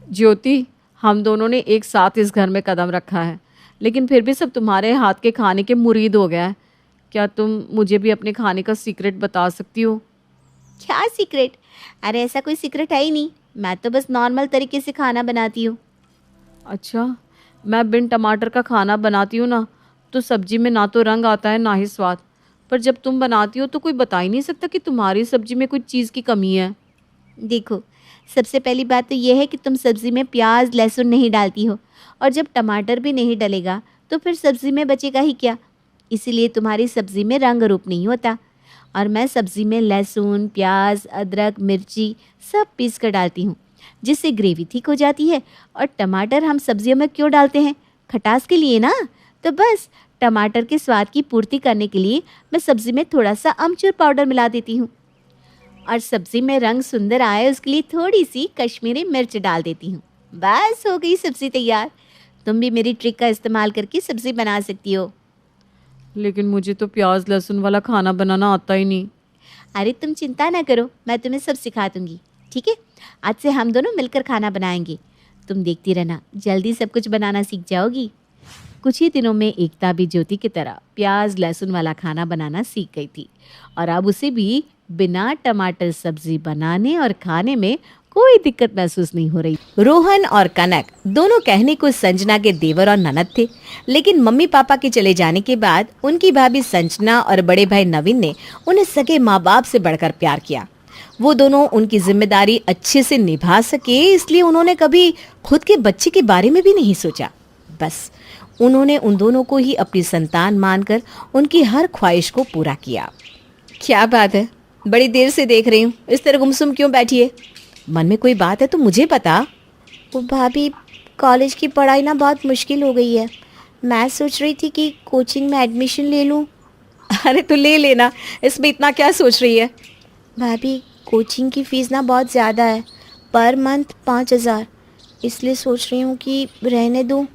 [SPEAKER 6] ज्योति, हम दोनों ने एक साथ इस घर में कदम रखा है, लेकिन फिर भी सब तुम्हारे हाथ के खाने के मुरीद हो गया है। क्या तुम मुझे भी अपने खाने का सीक्रेट बता सकती हो?
[SPEAKER 3] क्या सीक्रेट? अरे ऐसा कोई सीक्रेट है ही नहीं, मैं तो बस नॉर्मल तरीके से खाना बनाती हूँ।
[SPEAKER 6] अच्छा, मैं बिन टमाटर का खाना बनाती हूँ ना, तो सब्जी में ना तो रंग आता है ना ही स्वाद, पर जब तुम बनाती हो तो कोई बता ही नहीं सकता कि तुम्हारी सब्जी में कोई चीज़ की कमी है।
[SPEAKER 3] देखो, सबसे पहली बात तो यह है कि तुम सब्ज़ी में प्याज लहसुन नहीं डालती हो, और जब टमाटर भी नहीं डलेगा तो फिर सब्ज़ी में बचेगा ही क्या। इसीलिए तुम्हारी सब्ज़ी में रंग रूप नहीं होता। और मैं सब्ज़ी में लहसुन, प्याज, अदरक, मिर्ची सब पीस कर डालती हूँ, जिससे ग्रेवी ठीक हो जाती है। और टमाटर हम सब्जियों में क्यों डालते हैं? खटास के लिए ना। तो बस टमाटर के स्वाद की पूर्ति करने के लिए मैं सब्ज़ी में थोड़ा सा अमचूर पाउडर मिला देती हूँ, और सब्ज़ी में रंग सुंदर आए उसके लिए थोड़ी सी कश्मीरी मिर्च डाल देती हूँ। बस हो गई सब्ज़ी तैयार। तुम भी मेरी ट्रिक का इस्तेमाल करके सब्ज़ी बना सकती हो।
[SPEAKER 6] लेकिन मुझे तो प्याज लहसुन वाला खाना बनाना आता ही नहीं।
[SPEAKER 3] अरे तुम चिंता ना करो, मैं तुम्हें सब सिखा दूंगी, ठीक है? आज से हम दोनों मिलकर खाना बनाएंगे। तुम देखती रहना, जल्दी सब कुछ बनाना सीख जाओगी। कुछ ही दिनों में एकता भी ज्योति की तरह प्याज लहसुन वाला खाना बनाना सीख गई थी, और अब उसे भी बिना टमाटर सब्जी बनाने और खाने में कोई दिक्कत महसूस नहीं हो रही।
[SPEAKER 7] रोहन और कनक दोनों कहने को संजना के देवर और ननद थे, लेकिन मम्मी पापा के चले जाने के बाद उनकी भाभी संजना और बड़े भाई नवीन ने उन्हें सगे माँ बाप से बढ़कर प्यार किया। वो दोनों उनकी जिम्मेदारी अच्छे से निभा सके, इसलिए उन्होंने कभी खुद के बच्चे के बारे में भी नहीं सोचा। बस उन्होंने उन दोनों को ही अपनी संतान मानकर उनकी हर ख्वाहिश को पूरा किया। क्या बात है, बड़ी देर से देख रही हूँ, इस तरह गुमसुम क्यों बैठी है? मन में कोई बात है तो मुझे बता।
[SPEAKER 3] वो भाभी, कॉलेज की पढ़ाई ना बहुत मुश्किल हो गई है। मैं सोच रही थी कि कोचिंग में एडमिशन ले लूँ।
[SPEAKER 7] अरे तो ले लेना, इसमें इतना क्या सोच रही है?
[SPEAKER 3] भाभी, कोचिंग की फ़ीस ना बहुत ज़्यादा है, पर मंथ 5,000, इसलिए सोच रही हूँ कि रहने दूँ।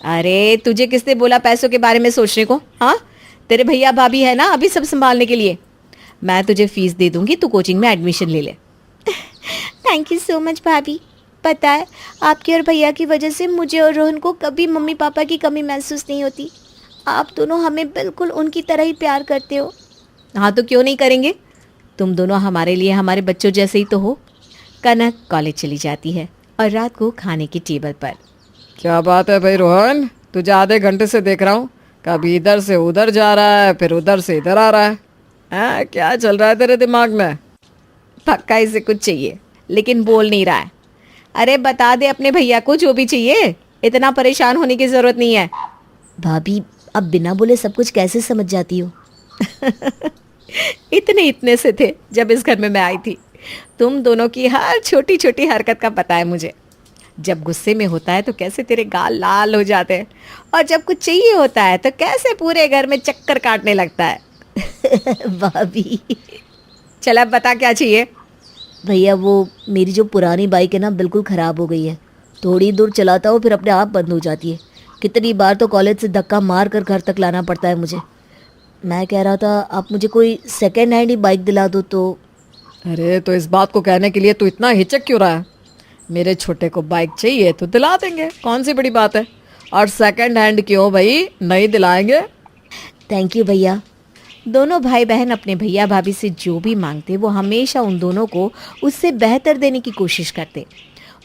[SPEAKER 7] अरे तुझे किसने बोला पैसों के बारे में सोचने को? हाँ, तेरे भैया भाभी है ना अभी सब संभालने के लिए। मैं तुझे फीस दे दूंगी, तू कोचिंग में एडमिशन ले ले।
[SPEAKER 3] थैंक यू सो मच भाभी। पता है, आपके और भैया की वजह से मुझे और रोहन को कभी मम्मी पापा की कमी महसूस नहीं होती। आप दोनों हमें बिल्कुल उनकी तरह ही प्यार करते हो।
[SPEAKER 7] हाँ तो क्यों नहीं करेंगे, तुम दोनों हमारे लिए हमारे बच्चों जैसे ही तो हो। कनक कॉलेज चली जाती है और रात को खाने की टेबल पर।
[SPEAKER 2] क्या बात है भाई रोहन, तुझे आधे घंटे से देख रहा हूँ, कभी इधर से उधर जा रहा है, फिर उधर से इधर आ रहा है। क्या चल रहा है तेरे दिमाग में?
[SPEAKER 7] पक्का इसे कुछ चाहिए, लेकिन बोल नहीं रहा है। अरे बता दे अपने भैया को जो भी चाहिए, इतना परेशान होने की जरूरत नहीं है।
[SPEAKER 3] भाभी, अब बिना बोले सब कुछ कैसे समझ जाती हो?
[SPEAKER 7] इतने से थे जब इस घर में मैं आई थी। तुम दोनों की हर छोटी छोटी हरकत का पता है मुझे। जब गुस्से में होता है तो कैसे तेरे गाल लाल हो जाते हैं, और जब कुछ चाहिए होता है तो कैसे पूरे घर में चक्कर काटने लगता है।
[SPEAKER 3] भाभी,
[SPEAKER 7] चल अब बता क्या चाहिए।
[SPEAKER 3] भैया, वो मेरी जो पुरानी बाइक है ना, बिल्कुल ख़राब हो गई है। थोड़ी दूर चलाता हूँ फिर अपने आप बंद हो जाती है। कितनी बार तो कॉलेज से धक्का मार कर घर तक लाना पड़ता है मुझे। मैं कह रहा था आप मुझे कोई सेकेंड हैंड ही बाइक दिला दो तो।
[SPEAKER 2] अरे तो इस बात को कहने के लिए तू इतना हिचक क्यों रहा है? मेरे छोटे को बाइक चाहिए तो दिला देंगे, कौन सी बड़ी बात है। और सेकंड हैंड क्यों भाई, नहीं दिलाएंगे।
[SPEAKER 3] थैंक यू भैया।
[SPEAKER 7] दोनों भाई बहन अपने भैया भाभी से जो भी मांगते वो हमेशा उन दोनों को उससे बेहतर देने की कोशिश करते।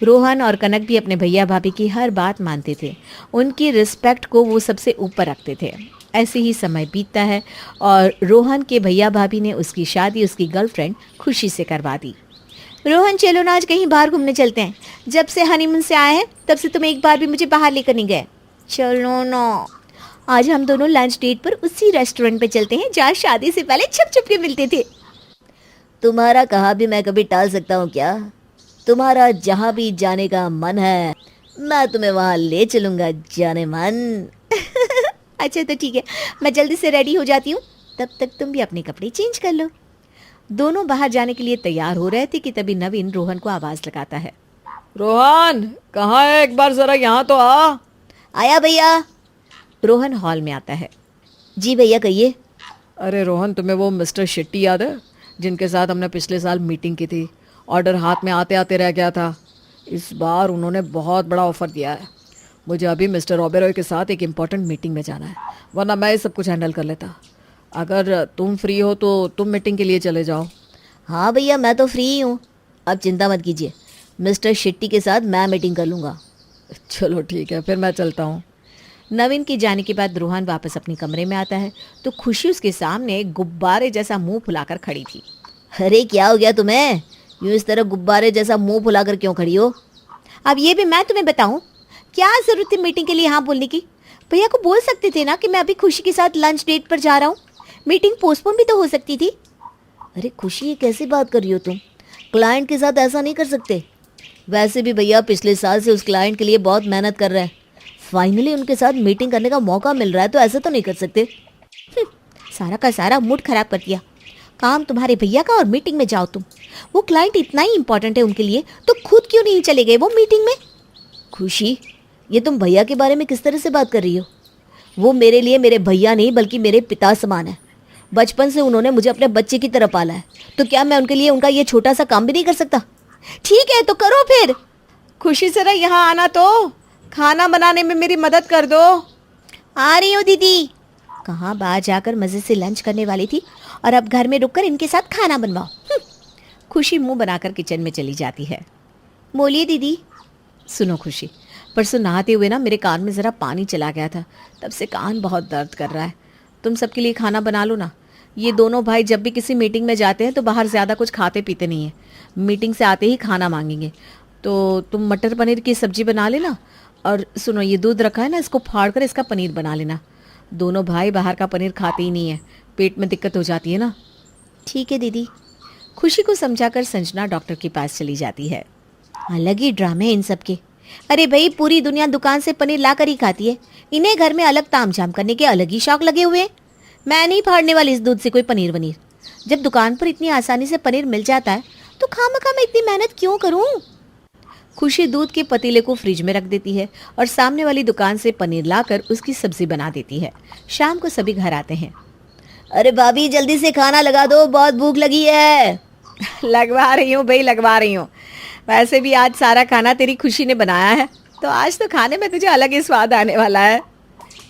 [SPEAKER 7] रोहन और कनक भी अपने भैया भाभी की हर बात मानते थे, उनकी रिस्पेक्ट को वो सबसे ऊपर रखते थे। ऐसे ही समय बीतता है और रोहन के भैया भाभी ने उसकी शादी उसकी गर्लफ्रेंड खुशी से करवा दी। रोहन चलो ना आज कहीं बाहर घूमने चलते हैं, जब से हनीमून से आए हैं तब से तुम एक बार भी मुझे बाहर लेकर नहीं गए। चलो ना, आज हम दोनों लंच डेट पर उसी रेस्टोरेंट पे चलते हैं जहाँ शादी से पहले छुप छुप के मिलते थे।
[SPEAKER 5] तुम्हारा कहा भी मैं कभी टाल सकता हूँ क्या? तुम्हारा जहाँ भी जाने का मन है मैं तुम्हें वहाँ ले चलूंगा जाने मन।
[SPEAKER 7] अच्छा तो ठीक है, मैं जल्दी से रेडी हो जाती हूँ, तब तक तुम भी अपने कपड़े चेंज कर लो। दोनों बाहर जाने के लिए तैयार हो रहे थे कि तभी नवीन रोहन को आवाज लगाता है।
[SPEAKER 6] रोहन कहाँ है, एक बार जरा यहाँ तो आ।
[SPEAKER 5] आया भैया।
[SPEAKER 7] रोहन हॉल में आता है।
[SPEAKER 5] जी भैया कहिए।
[SPEAKER 6] अरे रोहन, तुम्हें वो मिस्टर शेट्टी याद है जिनके साथ हमने पिछले साल मीटिंग की थी? ऑर्डर हाथ में आते आते रह गया था। इस बार उन्होंने बहुत बड़ा ऑफर दिया है। मुझे अभी मिस्टर ओबेरॉय के साथ एक इम्पॉर्टेंट मीटिंग में जाना है, वरना मैं ये सब कुछ हैंडल कर लेता। अगर तुम फ्री हो तो तुम मीटिंग के लिए चले जाओ।
[SPEAKER 5] हाँ भैया मैं तो फ्री ही हूँ, अब चिंता मत कीजिए, मिस्टर शेट्टी के साथ मैं मीटिंग कर लूँगा।
[SPEAKER 6] चलो ठीक है, फिर मैं चलता हूँ।
[SPEAKER 7] नवीन के जाने के बाद रोहन वापस अपने कमरे में आता है तो खुशी उसके सामने गुब्बारे जैसा मुंह फुलाकर खड़ी थी।
[SPEAKER 5] अरे क्या हो गया तुम्हें, यूँ इस तरह गुब्बारे जैसा मुंह फुलाकर क्यों खड़ी हो?
[SPEAKER 7] अब ये भी मैं तुम्हें बताऊं, क्या जरूरत थी मीटिंग के लिए हाँ बोलने की? भैया को बोल सकते थे ना कि मैं अभी खुशी के साथ लंच डेट पर जा रहा हूँ, मीटिंग पोस्टपोन भी तो हो सकती थी।
[SPEAKER 5] अरे खुशी ये कैसी बात कर रही हो तुम, क्लाइंट के साथ ऐसा नहीं कर सकते। वैसे भी भैया पिछले साल से उस क्लाइंट के लिए बहुत मेहनत कर रहे हैं, फाइनली उनके साथ मीटिंग करने का मौका मिल रहा है तो ऐसा तो नहीं कर सकते।
[SPEAKER 7] सारा का सारा मूड खराब कर दिया। काम तुम्हारे भैया का और मीटिंग में जाओ तुम। वो क्लाइंट इतना ही इंपॉर्टेंट है उनके लिए तो खुद क्यों नहीं चले गए वो मीटिंग में?
[SPEAKER 5] खुशी ये तुम भैया के बारे में किस तरह से बात कर रही हो? वो मेरे लिए मेरे भैया नहीं बल्कि मेरे पिता समान है। बचपन से उन्होंने मुझे अपने बच्चे की तरह पाला है, तो क्या मैं उनके लिए उनका ये छोटा सा काम भी नहीं कर सकता?
[SPEAKER 7] ठीक है तो करो फिर। खुशी जरा यहाँ आना, तो खाना बनाने में मेरी मदद कर दो।
[SPEAKER 5] आ रही हूँ दीदी।
[SPEAKER 7] कहाँ बाहर जाकर मजे से लंच करने वाली थी और अब घर में रुककर इनके साथ खाना बनवाओ। खुशी मुंह बनाकर किचन में चली जाती है।
[SPEAKER 5] बोलिए दीदी।
[SPEAKER 7] सुनो खुशी, परसों नहाते हुए ना मेरे कान में ज़रा पानी चला गया था, तब से कान बहुत दर्द कर रहा है। तुम सबके लिए खाना बना लो ना। ये दोनों भाई जब भी किसी मीटिंग में जाते हैं तो बाहर ज़्यादा कुछ खाते पीते नहीं हैं, मीटिंग से आते ही खाना मांगेंगे। तो तुम मटर पनीर की सब्जी बना लेना, और सुनो ये दूध रखा है ना, इसको फाड़ कर इसका पनीर बना लेना। दोनों भाई बाहर का पनीर खाते ही नहीं है, पेट में दिक्कत हो जाती है ना।
[SPEAKER 5] ठीक है दीदी।
[SPEAKER 7] खुशी को समझाकर संजना डॉक्टर के पास चली जाती है।
[SPEAKER 5] अलग ही ड्रामे इन सब के।
[SPEAKER 7] अरे भाई पूरी दुनिया दुकान से पनीर ला कर ही खाती है, इन्हें घर में अलग तामझाम करने के अलग ही शौक लगे हुए हैं। मैं नहीं फाड़ने वाली इस दूध से कोई पनीर वनीर। जब दुकान पर इतनी आसानी से पनीर मिल जाता है तो खामखा मैं इतनी मेहनत क्यों करूं? खुशी दूध के पतीले को फ्रिज में रख देती है और सामने वाली दुकान से पनीर लाकर उसकी सब्जी बना देती है। शाम को सभी घर आते हैं।
[SPEAKER 5] अरे भाभी जल्दी से खाना लगा दो, बहुत भूख लगी है।
[SPEAKER 7] लगवा रही हूँ भाई, लगवा रही हूँ। वैसे भी आज सारा खाना तेरी खुशी ने बनाया है, तो आज तो खाने में तुझे अलग ही स्वाद आने वाला है।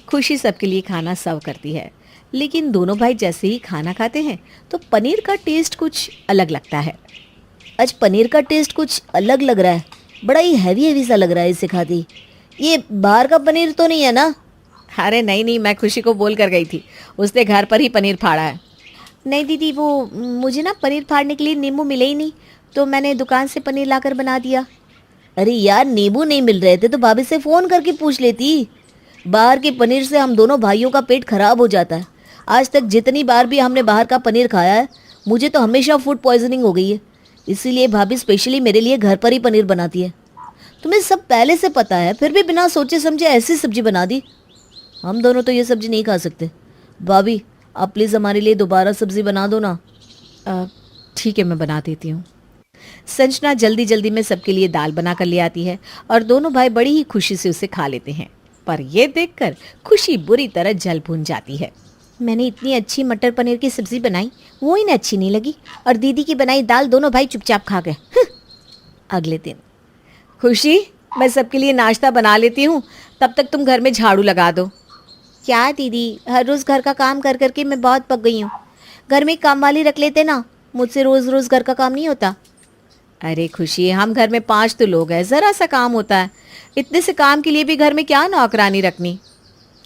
[SPEAKER 7] खुशी सबके लिए खाना सर्व करती है, लेकिन दोनों भाई जैसे ही खाना खाते हैं तो पनीर का टेस्ट कुछ अलग लगता है।
[SPEAKER 5] आज पनीर का टेस्ट कुछ अलग लग रहा है, बड़ा ही हैवी हैवी सा लग रहा है इसे खाती। ये बाहर का पनीर तो नहीं है ना?
[SPEAKER 7] अरे नहीं, मैं खुशी को बोल कर गई थी, उसने घर पर ही पनीर फाड़ा है। नहीं दीदी, वो मुझे ना पनीर फाड़ने के लिए नींबू मिले ही नहीं, तो मैंने दुकान से पनीर लाकर बना दिया।
[SPEAKER 5] अरे यार नींबू नहीं मिल रहे थे तो भाभी से फ़ोन करके पूछ लेती। बाहर के पनीर से हम दोनों भाइयों का पेट खराब हो जाता है। आज तक जितनी बार भी हमने बाहर का पनीर खाया है मुझे तो हमेशा फूड पॉइजनिंग हो गई है, इसीलिए भाभी स्पेशली मेरे लिए घर पर ही पनीर बनाती है। तुम्हें सब पहले से पता है, फिर भी बिना सोचे समझे ऐसी सब्जी बना दी। हम दोनों तो ये सब्जी नहीं खा सकते। भाभी आप प्लीज़ हमारे लिए दोबारा सब्जी बना दो ना।
[SPEAKER 7] ठीक है, मैं बना देती हूँ। संजना जल्दी जल्दी में सबके लिए दाल बना कर ले आती है और दोनों भाई बड़ी ही खुशी से उसे खा लेते हैं। पर यह देखकर खुशी बुरी तरह जल भून जाती है। मैंने इतनी अच्छी मटर पनीर की सब्जी बनाई, वो इन्हें अच्छी नहीं लगी, और दीदी की बनाई दाल दोनों भाई चुपचाप खा गए।
[SPEAKER 5] अगले दिन,
[SPEAKER 7] खुशी मैं सबके लिए नाश्ता बना लेती हूँ, तब तक तुम घर में झाड़ू लगा दो। क्या दीदी, हर रोज घर का काम कर करके मैं बहुत पक गई हूँ। घर में काम वाली रख लेते ना, मुझसे रोज रोज घर का काम नहीं होता।
[SPEAKER 3] अरे खुशी, हम घर में 5 तो लोग हैं, जरा सा काम होता है। इतने से काम के लिए भी घर में क्या नौकरानी रखनी।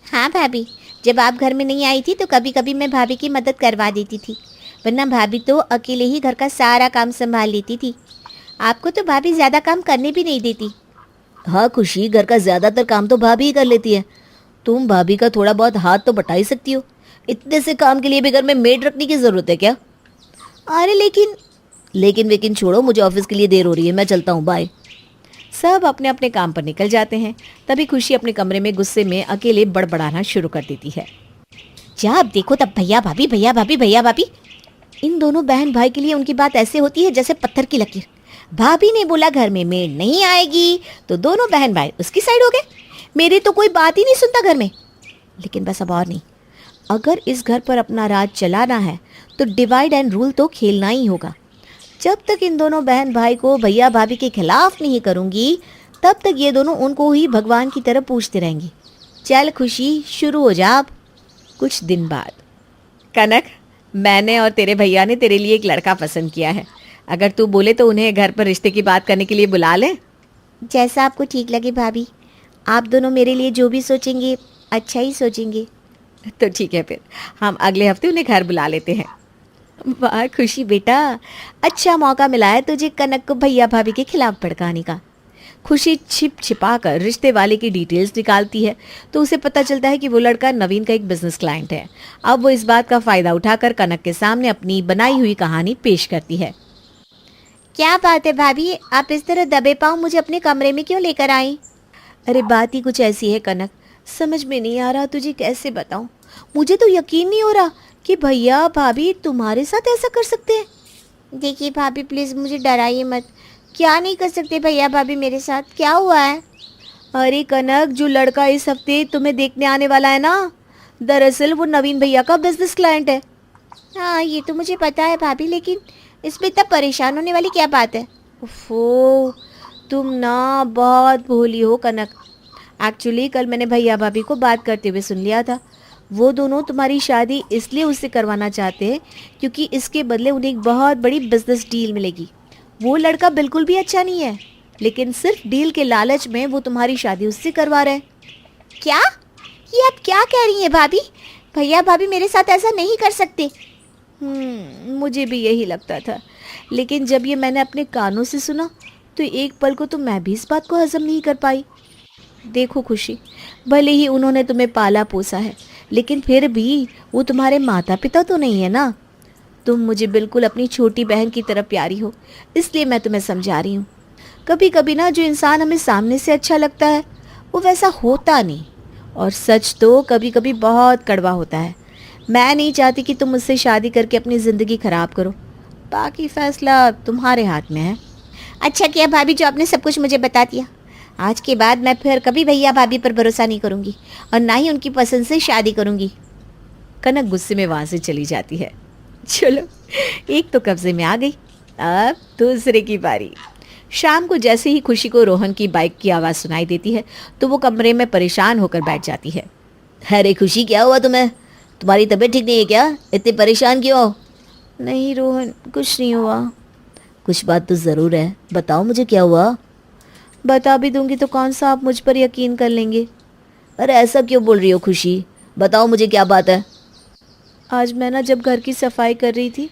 [SPEAKER 7] हाँ भाभी, जब आप घर में नहीं आई थी तो कभी कभी मैं भाभी की मदद करवा देती थी, वरना भाभी तो अकेले ही घर का सारा काम संभाल लेती थी। आपको तो भाभी ज़्यादा काम करने भी नहीं देती।
[SPEAKER 5] हाँ खुशी, घर का ज्यादातर काम तो भाभी ही कर लेती है। तुम भाभी का थोड़ा बहुत हाथ तो बटा ही सकती हो। इतने से काम के लिए भी घर में मेड रखने की जरूरत है क्या?
[SPEAKER 7] अरे
[SPEAKER 5] लेकिन वेकिन छोड़ो, मुझे ऑफिस के लिए देर हो रही है, मैं चलता हूँ, बाय।
[SPEAKER 3] सब अपने अपने काम पर निकल जाते हैं। तभी खुशी अपने कमरे में गुस्से में अकेले बड़बड़ाना शुरू कर देती है।
[SPEAKER 7] जब देखो तब भैया भाभी भैया भाभी भैया भाभी। इन दोनों बहन भाई के लिए उनकी बात ऐसे होती है जैसे पत्थर की लकीर। भाभी ने बोला घर में मेड नहीं आएगी तो दोनों बहन भाई उसकी साइड हो गए। मेरी तो कोई बात ही नहीं सुनता घर में। लेकिन बस अब और नहीं, अगर इस घर पर अपना राज चलाना है तो डिवाइड एंड रूल तो खेलना ही होगा। जब तक इन दोनों बहन भाई को भैया भाभी के खिलाफ नहीं करूंगी, तब तक ये दोनों उनको ही भगवान की तरह पूछते रहेंगे। चल खुशी, शुरू हो जा अब।
[SPEAKER 3] कुछ दिन बाद, कनक, मैंने और तेरे भैया ने तेरे लिए एक लड़का पसंद किया है। अगर तू बोले तो उन्हें घर पर रिश्ते की बात करने के लिए बुला ले।
[SPEAKER 7] जैसा आपको ठीक लगे भाभी, आप दोनों मेरे लिए जो भी सोचेंगे अच्छा ही सोचेंगे।
[SPEAKER 3] तो ठीक है, फिर हम अगले हफ्ते उन्हें घर बुला लेते हैं।
[SPEAKER 7] वाह खुशी बेटा, अच्छा मौका मिला है तुझे कनक को भैया भाभी के खिलाफ भड़काने का।
[SPEAKER 3] खुशी छिप छिपा कर रिश्ते वाले की डिटेल्स निकालती है तो उसे पता चलता है कि वो लड़का नवीन का एक बिजनेस क्लाइंट है। अब वो इस बात का फायदा उठाकर कनक के सामने अपनी बनाई हुई कहानी पेश करती है।
[SPEAKER 7] क्या बात है भाभी, आप इस तरह दबे पाँव मुझे अपने कमरे में क्यों लेकर आई?
[SPEAKER 3] अरे बात ही कुछ ऐसी है कनक, समझ में नहीं आ रहा तुझे कैसे बताऊं। मुझे तो यकीन नहीं हो रहा कि भैया भाभी तुम्हारे साथ ऐसा कर सकते हैं।
[SPEAKER 7] देखिए भाभी, प्लीज़ मुझे डराइए मत। क्या नहीं कर सकते भैया भाभी मेरे साथ? क्या हुआ है?
[SPEAKER 3] अरे कनक, जो लड़का इस हफ्ते तुम्हें देखने आने वाला है ना, दरअसल वो नवीन भैया का बिजनेस क्लाइंट है।
[SPEAKER 7] हाँ ये तो मुझे पता है भाभी, लेकिन इसमें इतना परेशान होने वाली क्या बात है?
[SPEAKER 3] ओफो, तुम ना बहुत भोली हो कनक। एक्चुअली कल मैंने भैया भाभी को बात करते हुए सुन लिया था। वो दोनों तुम्हारी शादी इसलिए उससे करवाना चाहते हैं क्योंकि इसके बदले उन्हें एक बहुत बड़ी बिजनेस डील मिलेगी। वो लड़का बिल्कुल भी अच्छा नहीं है, लेकिन सिर्फ डील के लालच में वो तुम्हारी शादी उससे करवा रहे हैं।
[SPEAKER 7] क्या? ये आप क्या कह रही हैं भाभी? भैया भाभी मेरे साथ ऐसा नहीं कर सकते।
[SPEAKER 3] मुझे भी यही लगता था, लेकिन जब ये मैंने अपने कानों से सुना तो एक पल को तो मैं भी इस बात को हजम नहीं कर पाई। देखो खुशी, भले ही उन्होंने तुम्हें पाला पोसा है, लेकिन फिर भी वो तुम्हारे माता पिता तो नहीं है ना। तुम मुझे बिल्कुल अपनी छोटी बहन की तरह प्यारी हो, इसलिए मैं तुम्हें समझा रही हूँ। कभी कभी ना जो इंसान हमें सामने से अच्छा लगता है वो वैसा होता नहीं, और सच तो कभी कभी बहुत कड़वा होता है। मैं नहीं चाहती कि तुम मुझसे शादी करके अपनी ज़िंदगी ख़राब करो, बाकी फैसला तुम्हारे हाथ में है।
[SPEAKER 7] अच्छा किया भाभी जो आपने सब कुछ मुझे बता दिया। आज के बाद मैं फिर कभी भैया भाभी पर भरोसा नहीं करूँगी और ना ही उनकी पसंद से शादी करूँगी।
[SPEAKER 3] कनक गुस्से में वहाँ से चली जाती है। चलो, एक तो कब्जे में आ गई, अब दूसरे की बारी। शाम को जैसे ही खुशी को रोहन की बाइक की आवाज़ सुनाई देती है तो वो कमरे में परेशान होकर बैठ जाती है।
[SPEAKER 5] अरे खुशी, क्या हुआ तुम्हें? तुम्हारी तबीयत ठीक नहीं है क्या? इतने परेशान क्यों हो?
[SPEAKER 3] नहीं रोहन, कुछ नहीं हुआ।
[SPEAKER 5] कुछ बात तो ज़रूर है, बताओ मुझे क्या हुआ।
[SPEAKER 3] बता भी दूंगी तो कौन सा आप मुझ पर यकीन कर लेंगे।
[SPEAKER 5] अरे ऐसा क्यों बोल रही हो खुशी, बताओ मुझे क्या बात है।
[SPEAKER 3] आज मैं ना जब घर की सफाई कर रही थी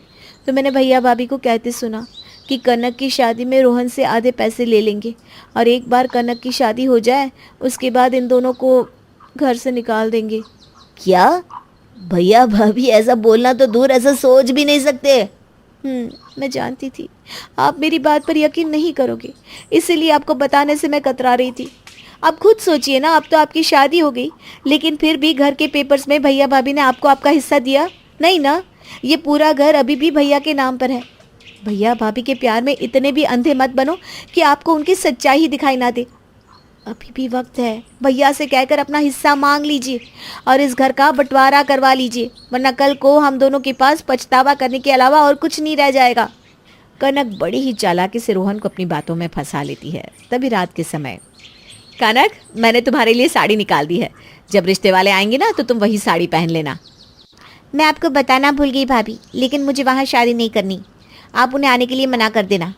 [SPEAKER 3] तो मैंने भैया भाभी को कहते सुना कि कनक की शादी में रोहन से आधे पैसे ले लेंगे, और एक बार कनक की शादी हो जाए उसके बाद इन दोनों को घर से निकाल देंगे।
[SPEAKER 5] क्या? भैया भाभी ऐसा बोलना तो दूर, ऐसा सोच भी नहीं सकते।
[SPEAKER 3] मैं जानती थी आप मेरी बात पर यकीन नहीं करोगे, इसीलिए आपको बताने से मैं कतरा रही थी। आप खुद सोचिए ना, अब तो आपकी शादी हो गई, लेकिन फिर भी घर के पेपर्स में भैया भाभी ने आपको आपका हिस्सा दिया नहीं ना। ये पूरा घर अभी भी भैया के नाम पर है। भैया भाभी के प्यार में इतने भी अंधे मत बनो कि आपको उनकी सच्चाई ही दिखाई ना दे। अभी भी वक्त है, भैया से कहकर अपना हिस्सा मांग लीजिए और इस घर का बंटवारा करवा लीजिए, वरना कल को हम दोनों के पास पछतावा करने के अलावा और कुछ नहीं रह जाएगा। कनक बड़ी ही चालाकी से रोहन को अपनी बातों में फंसा लेती है। तभी रात के समय
[SPEAKER 7] कनक, मैंने तुम्हारे लिए साड़ी निकाल दी है। जब रिश्ते वाले आएंगे ना तो तुम वही साड़ी पहन लेना।
[SPEAKER 3] मैं आपको बताना भूल गई भाभी, लेकिन मुझे वहाँ शादी नहीं करनी। आप उन्हें आने के लिए मना कर देना।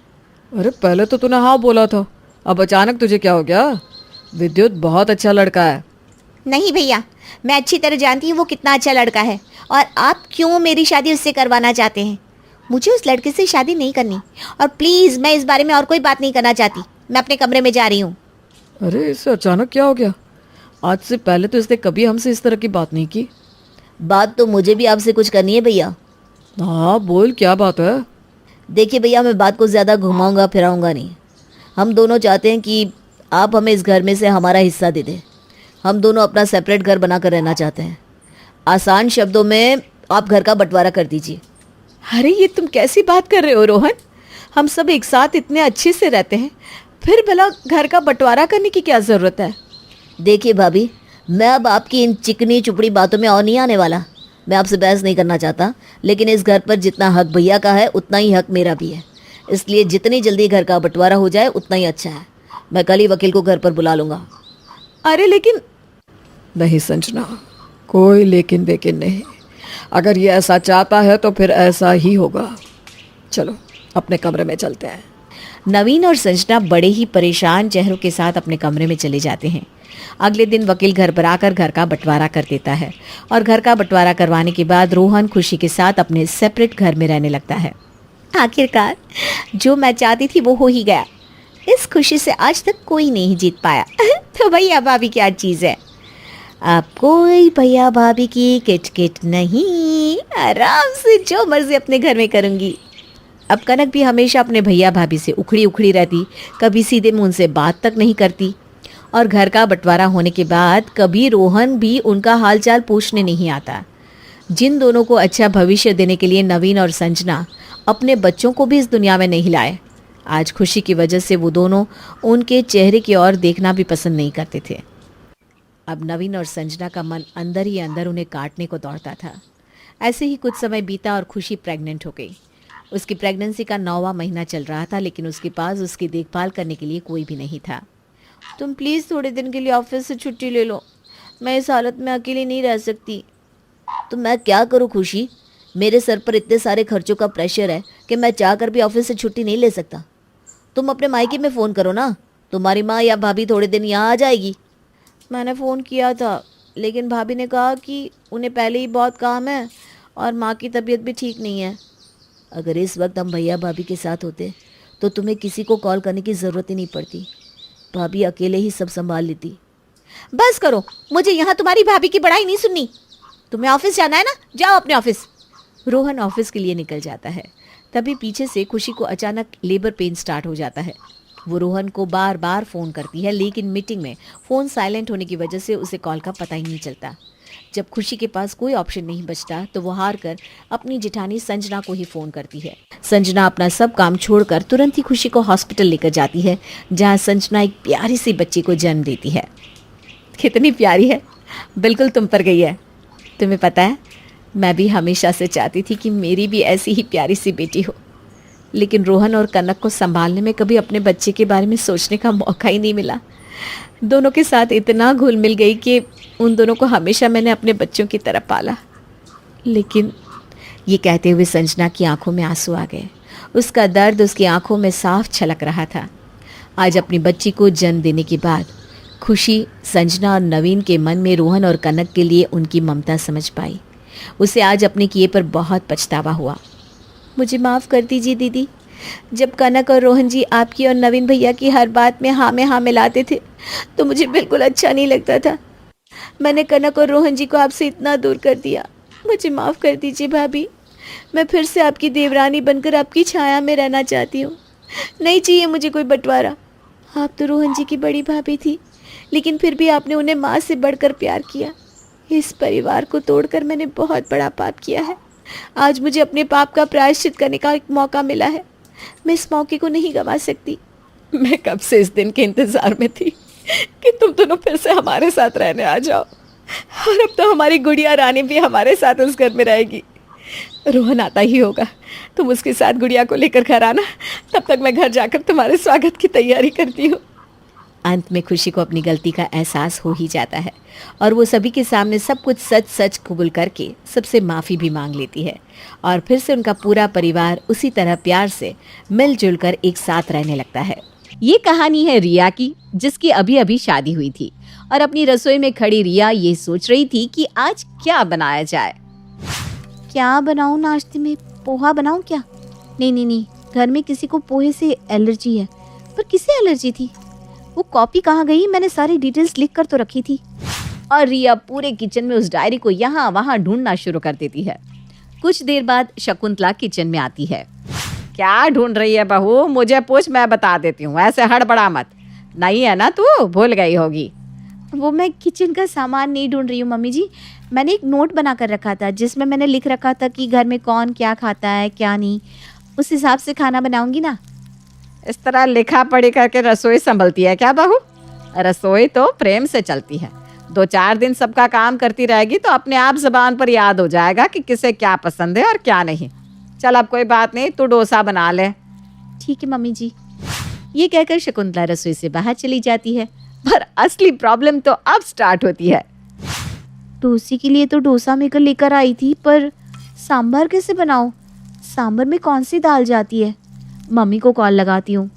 [SPEAKER 6] अरे पहले तो तूने हाँ बोला था, अब अचानक तुझे क्या हो गया? विद्युत बहुत अच्छा लड़का है।
[SPEAKER 3] नहीं भैया, मैं अच्छी तरह जानती हूँ वो कितना अच्छा लड़का है, और आप क्यों मेरी शादी उससे करवाना चाहते हैं। मुझे उस लड़के से शादी नहीं करनी, और प्लीज़ मैं इस बारे में और कोई बात नहीं करना चाहती। मैं अपने कमरे में जा रही हूँ।
[SPEAKER 6] अरे इससे अचानक क्या हो गया? आज से पहले तो इसने कभी हमसे इस तरह की बात नहीं की।
[SPEAKER 5] बात तो मुझे भी आपसे कुछ करनी है भैया।
[SPEAKER 6] हाँ बोल, क्या बात है?
[SPEAKER 5] देखिए भैया, मैं बात को ज़्यादा घुमाऊंगा फिराऊंगा नहीं। हम दोनों चाहते हैं कि आप हमें इस घर में से हमारा हिस्सा दे दें। हम दोनों अपना सेपरेट घर बनाकर रहना चाहते हैं। आसान शब्दों में आप घर का बंटवारा कर दीजिए।
[SPEAKER 7] अरे ये तुम कैसी बात कर रहे हो रोहन? हम सब एक साथ इतने अच्छे से रहते हैं, फिर भला घर का बंटवारा करने की क्या ज़रूरत है?
[SPEAKER 5] देखिए भाभी, मैं अब आपकी इन चिकनी चुपड़ी बातों में और नहीं आने वाला। मैं आपसे बहस नहीं करना चाहता, लेकिन इस घर पर जितना हक भैया का है उतना ही हक मेरा भी है। इसलिए जितनी जल्दी घर का बंटवारा हो जाए उतना ही अच्छा है। मैं कल ही वकील को घर पर बुला लूँगा।
[SPEAKER 7] अरे लेकिन
[SPEAKER 6] नहीं संजना, कोई लेकिन बेकिन नहीं। अगर ये ऐसा चाहता है तो फिर ऐसा ही होगा। चलो अपने कमरे में चलते हैं।
[SPEAKER 7] नवीन और संजना बड़े ही परेशान चेहरों के साथ अपने कमरे में चले जाते हैं। अगले दिन वकील घर पर आकर घर का बंटवारा कर देता है, और घर का बंटवारा करवाने के बाद रोहन खुशी के साथ अपने सेपरेट घर में रहने लगता है। आखिरकार जो मैं चाहती थी वो हो ही गया। इस खुशी से आज तक कोई नहीं जीत पाया। तो भैया भाभी क्या चीज़ है? अब कोई भैया भाभी की किटकिट नहीं, आराम से जो मर्जी अपने घर में करूँगी। अब कनक भी हमेशा अपने भैया भाभी से उखड़ी उखड़ी रहती, कभी सीधे मुंह से बात तक नहीं करती। और घर का बंटवारा होने के बाद कभी रोहन भी उनका हालचाल पूछने नहीं आता। जिन दोनों को अच्छा भविष्य देने के लिए नवीन और संजना अपने बच्चों को भी इस दुनिया में नहीं लाए, आज खुशी की वजह से वो दोनों उनके चेहरे की ओर देखना भी पसंद नहीं करते थे। अब नवीन और संजना का मन अंदर ही अंदर उन्हें काटने को दौड़ता था। ऐसे ही कुछ समय बीता और खुशी प्रेग्नेंट हो गई। उसकी प्रेगनेंसी का 9वां महीना चल रहा था, लेकिन उसके पास उसकी देखभाल करने के लिए कोई भी नहीं था। तुम प्लीज़ थोड़े दिन के लिए ऑफिस से छुट्टी ले लो, मैं इस हालत में अकेली नहीं रह सकती।
[SPEAKER 5] तो मैं क्या करूँ खुशी? मेरे सर पर इतने सारे खर्चों का प्रेशर है कि मैं चाहकर भी ऑफिस से छुट्टी नहीं ले सकता। तुम अपने मायके में फ़ोन करो ना, तुम्हारी माँ या भाभी थोड़े दिन यहाँ आ जाएगी।
[SPEAKER 3] मैंने फ़ोन किया था, लेकिन भाभी ने कहा कि उन्हें पहले ही बहुत काम है और माँ की तबीयत भी ठीक नहीं है।
[SPEAKER 5] अगर इस वक्त हम भैया भाभी के साथ होते तो तुम्हें किसी को कॉल करने की ज़रूरत ही नहीं पड़ती। भाभी अकेले ही सब संभाल लेती।
[SPEAKER 3] बस करो, मुझे यहाँ तुम्हारी भाभी की बड़ाई नहीं सुननी। तुम्हें ऑफिस जाना है ना, जाओ अपने ऑफिस।
[SPEAKER 7] रोहन ऑफिस के लिए निकल जाता है। तभी पीछे से खुशी को अचानक लेबर पेन स्टार्ट हो जाता है। वो रोहन को बार बार फ़ोन करती है, लेकिन मीटिंग में फ़ोन साइलेंट होने की वजह से उसे कॉल का पता ही नहीं चलता। जब खुशी के पास कोई ऑप्शन नहीं बचता तो वो हार कर अपनी जेठानी संजना को ही फ़ोन करती है। संजना अपना सब काम छोड़कर तुरंत ही खुशी को हॉस्पिटल लेकर जाती है, जहाँ संजना एक प्यारी सी बच्ची को जन्म देती है। कितनी प्यारी है, बिल्कुल तुम पर गई है। तुम्हें पता है, मैं भी हमेशा से चाहती थी कि मेरी भी ऐसी ही प्यारी सी बेटी हो, लेकिन रोहन और कनक को संभालने में कभी अपने बच्चे के बारे में सोचने का मौका ही नहीं मिला। दोनों के साथ इतना घुल मिल गई कि उन दोनों को हमेशा मैंने अपने बच्चों की तरह पाला। लेकिन ये कहते हुए संजना की आंखों में आंसू आ गए। उसका दर्द उसकी आंखों में साफ छलक रहा था। आज अपनी बच्ची को जन्म देने के बाद खुशी संजना और नवीन के मन में रोहन और कनक के लिए उनकी ममता समझ पाई। उसे आज अपने किए पर बहुत पछतावा हुआ।
[SPEAKER 3] मुझे माफ़ कर दीजिए दीदी। जब कनक और रोहन जी आपकी और नवीन भैया की हर बात में हाँ मिलाते थे तो मुझे बिल्कुल अच्छा नहीं लगता था। मैंने कनक और रोहन जी को आपसे इतना दूर कर दिया। मुझे माफ़ कर दीजिए भाभी। मैं फिर से आपकी देवरानी बनकर आपकी छाया में रहना चाहती हूँ। नहीं चाहिए मुझे कोई बंटवारा। आप तो रोहन जी की बड़ी भाभी थी, लेकिन फिर भी आपने उन्हें माँ से बढ़कर प्यार किया। इस परिवार को तोड़कर मैंने बहुत बड़ा पाप किया है। आज मुझे अपने पाप का प्रायश्चित करने का एक मौका मिला है। मैं इस मौके को नहीं गंवा सकती।
[SPEAKER 6] मैं कब से इस दिन के इंतज़ार में थी कि तुम दोनों फिर से हमारे साथ रहने आ जाओ, और अब तो हमारी गुड़िया रानी भी हमारे साथ उस घर में रहेगी। रोहन आता ही होगा, तुम उसके साथ गुड़िया को लेकर घर आना। तब तक मैं घर जाकर तुम्हारे स्वागत की तैयारी करती हूँ।
[SPEAKER 7] अंत में खुशी को अपनी गलती का एहसास हो ही जाता है और वो सभी के सामने सब कुछ सच सच कबूल करके सबसे माफ़ी भी मांग लेती है और फिर से उनका पूरा परिवार उसी तरह प्यार से मिलजुल कर एक साथ रहने लगता है। ये कहानी है रिया की, जिसकी अभी अभी शादी हुई थी और अपनी रसोई में खड़ी रिया ये सोच रही थी कि आज क्या बनाया जाए।
[SPEAKER 1] क्या बनाऊं नाश्ते में? पोहा बनाऊं क्या? नहीं, घर में किसी को पोहे से एलर्जी है। पर किसे एलर्जी थी? वो कॉपी कहाँ गई? मैंने सारी डिटेल्स लिख कर तो रखी थी।
[SPEAKER 7] और रिया पूरे किचन में उस डायरी को यहाँ वहाँ ढूंढना शुरू कर देती है। कुछ देर बाद शकुंतला किचन में आती है।
[SPEAKER 6] क्या ढूंढ रही है बहू? मुझे पूछ, मैं बता देती हूँ, ऐसे हड़बड़ा मत। नहीं है ना, तू भूल गई होगी।
[SPEAKER 1] वो मैं किचन का सामान नहीं ढूंढ रही हूँ मम्मी जी। मैंने एक नोट बना कर रखा था जिसमें मैंने लिख रखा था कि घर में कौन क्या खाता है क्या नहीं, उस हिसाब से खाना बनाऊंगी ना।
[SPEAKER 6] इस तरह लिखा पढ़ी करके रसोई संभलती है क्या बहू? रसोई तो प्रेम से चलती है। 2-4 दिन सबका काम करती रहेगी तो अपने आप ज़बान पर याद हो जाएगा कि किसे क्या पसंद है और क्या नहीं। चल अब कोई बात नहीं, तू डोसा बना ले।
[SPEAKER 1] ठीक है मम्मी जी।
[SPEAKER 7] ये कहकर शकुंतला रसोई से बाहर चली जाती है। पर असली प्रॉब्लम तो अब स्टार्ट होती है।
[SPEAKER 1] डोसे के लिए तो डोसा मेकर लेकर आई थी, पर सांभर कैसे बनाऊं? सांभर में कौन सी दाल जाती है? मम्मी को कॉल लगाती हूँ।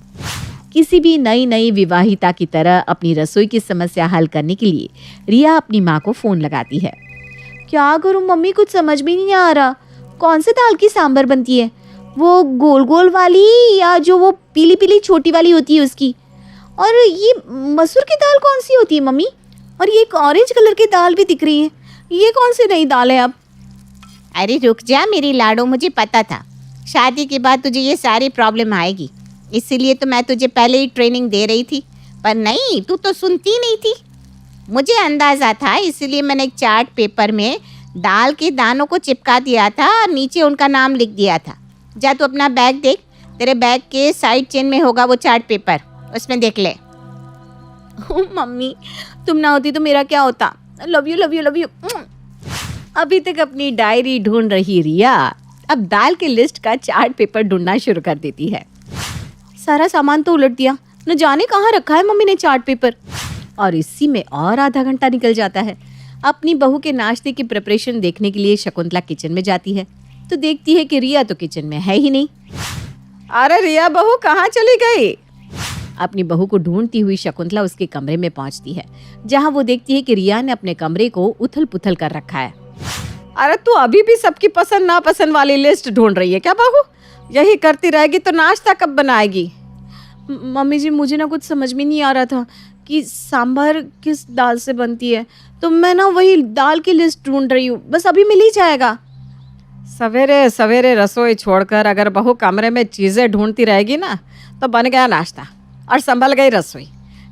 [SPEAKER 7] किसी भी नई विवाहिता की तरह अपनी रसोई की समस्या हल करने के लिए रिया अपनी माँ को फोन लगाती है।
[SPEAKER 1] क्या करूं मम्मी, कुछ समझ में नहीं आ रहा। कौन से दाल की सांभर बनती है? वो गोल गोल वाली या जो वो पीली पीली छोटी वाली होती है उसकी? और ये मसूर की दाल कौन सी होती है मम्मी? और ये एक ऑरेंज कलर की दाल भी दिख रही है, ये कौन सी नई दाल है अब?
[SPEAKER 8] अरे रुक जा मेरी लाडो, मुझे पता था शादी के बाद तुझे ये सारी प्रॉब्लम आएगी, इसीलिए तो मैं तुझे पहले ही ट्रेनिंग दे रही थी। पर नहीं, तू तो सुनती नहीं थी। मुझे अंदाज़ा था, इसीलिए मैंने एक चार्ट पेपर में दाल के दानों को चिपका दिया था और नीचे उनका नाम लिख दिया था। जा तू अपना बैग देख, तेरे बैग के साइड चेन में होगा वो चार्ट पेपर, उसमें देख ले।
[SPEAKER 1] मम्मी तुम ना होती तो मेरा क्या होता। Love you love you love you.
[SPEAKER 7] अभी तक अपनी डायरी ढूंढ रही रिया अब दाल के लिस्ट का चार्ट पेपर ढूंढना शुरू कर देती है।
[SPEAKER 1] सारा सामान तो उलट दिया, न जाने कहाँ रखा है मम्मी ने चार्ट पेपर।
[SPEAKER 7] और इसी में और आधा घंटा निकल जाता है। अपनी बहू के नाश्ते की प्रिपरेशन देखने के लिए शकुंतला किचन में जाती है तो देखती है कि रिया तो किचन में है ही नहीं।
[SPEAKER 6] अरे रिया बहू कहाँ चली गई?
[SPEAKER 7] अपनी बहू को ढूंढती हुई शकुंतला उसके कमरे में पहुंचती है, जहां वो देखती है कि रिया ने अपने कमरे को उथल पुथल कर रखा है।
[SPEAKER 6] अरे तू अभी भी सबकी पसंद नापसंद वाली लिस्ट ढूंढ रही है क्या बहू? यही करती रहेगी तो नाश्ता कब बनाएगी?
[SPEAKER 1] मम्मी जी मुझे ना कुछ समझ में नहीं आ रहा था कि सांभर किस दाल से बनती है, तो मैं ना वही दाल की लिस्ट ढूंढ रही हूँ। बस अभी मिल ही जाएगा।
[SPEAKER 6] सवेरे सवेरे रसोई छोड़कर अगर बहू कमरे में चीज़ें ढूंढती रहेगी ना तो बन गया नाश्ता और संभल गई रसोई।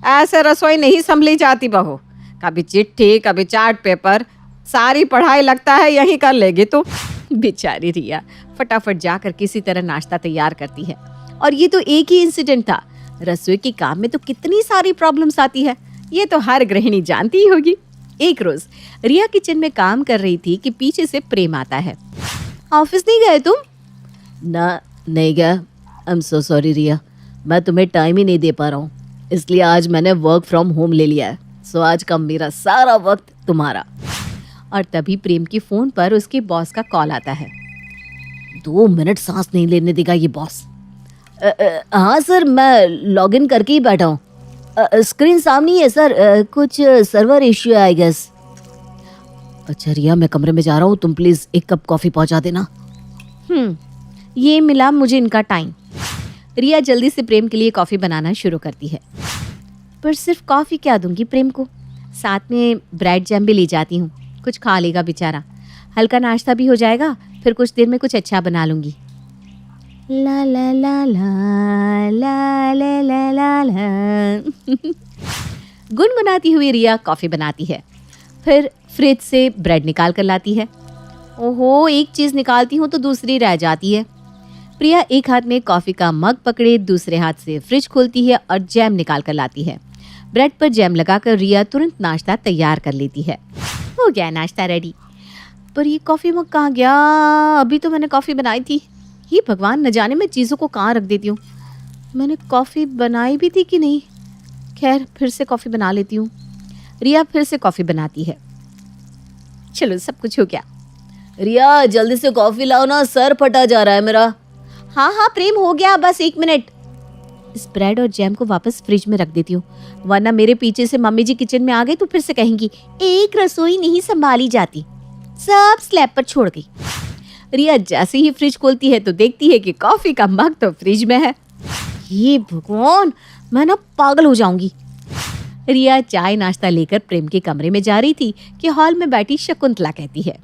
[SPEAKER 6] ऐसे रसोई नहीं संभली जाती बहू। कभी चिट्ठी, कभी चार्ट पेपर, सारी पढ़ाई लगता है यहीं कर लेगी तू।
[SPEAKER 7] बेचारी रिया फटाफट जाकर किसी तरह नाश्ता तैयार करती है। और ये तो एक ही इंसिडेंट था, रसोई के काम में तो कितनी सारी प्रॉब्लम्स आती है, ये तो हर गृहिणी जानती ही होगी। एक रोज रिया किचन में काम कर रही थी कि पीछे से प्रेम आता है।
[SPEAKER 1] ऑफिस नहीं गए तुम?
[SPEAKER 5] ना, नहीं गया। आई एम सो सॉरी रिया, मैं तुम्हें टाइम ही नहीं दे पा रहा हूँ, इसलिए आज मैंने वर्क फ्रॉम होम ले लिया है। सो आज का मेरा सारा वक्त तुम्हारा।
[SPEAKER 7] और तभी प्रेम की फोन पर उसके बॉस का कॉल आता है।
[SPEAKER 5] 2 मिनट सांस नहीं लेने देगा ये बॉस। हाँ सर, मैं लॉग इन करके ही बैठा हूँ। स्क्रीन सामने ही है सर। कुछ सर्वर इश्यू है आई गेस। अच्छा रिया, मैं कमरे में जा रहा हूँ, तुम प्लीज 1 कप कॉफी पहुंचा देना।
[SPEAKER 1] ये मिला मुझे इनका टाइम।
[SPEAKER 7] रिया जल्दी से प्रेम के लिए कॉफी बनाना शुरू करती है।
[SPEAKER 1] पर सिर्फ कॉफी क्या दूंगी प्रेम को,
[SPEAKER 7] साथ में ब्रेड जैम भी ले जाती हूँ, कुछ खा लेगा बेचारा। हल्का नाश्ता भी हो जाएगा, फिर कुछ देर में कुछ अच्छा बना लूंगी।
[SPEAKER 1] ला ला ला ला ला ला ला ला ला।
[SPEAKER 7] गुनगुनाती हुई रिया कॉफी बनाती है, फिर फ्रिज से ब्रेड निकाल कर लाती है।
[SPEAKER 1] ओहो, एक चीज निकालती हूँ तो दूसरी रह जाती है।
[SPEAKER 7] प्रिया एक हाथ में कॉफी का मग पकड़े दूसरे हाथ से फ्रिज खोलती है और जैम निकाल कर लाती है। ब्रेड पर जैम लगाकर रिया तुरंत नाश्ता तैयार कर लेती है। हो गया नाश्ता रेडी।
[SPEAKER 1] पर ये कॉफी मग कहाँ गया? अभी तो मैंने कॉफी बनाई थी।
[SPEAKER 7] ये भगवान, न जाने मैं चीज़ों को कहाँ रख देती हूँ।
[SPEAKER 1] मैंने कॉफी बनाई भी थी कि नहीं?
[SPEAKER 7] खैर फिर से कॉफी बना लेती हूँ। रिया फिर से कॉफी बनाती है। चलो सब कुछ हो गया।
[SPEAKER 5] रिया जल्दी से कॉफी लाओ ना, सर फटा जा रहा है मेरा।
[SPEAKER 7] हाँ हाँ प्रेम, हो गया, बस 1 मिनट। इस ब्रेड और जैम को वापस फ्रिज में रख देती हूँ, वरना मेरे पीछे से मम्मी जी किचन में आ गई तो फिर से कहेंगी एक रसोई नहीं संभाली जाती, सब स्लैब पर छोड़ गई। रिया जैसे ही फ्रिज खोलती है तो देखती है कि कॉफी का मग तो फ्रिज में है। ये भगवान, मैं ना पागल हो जाऊंगी। रिया चाय नाश्ता लेकर प्रेम के कमरे में जा रही थी कि हॉल में बैठी शकुंतला कहती है,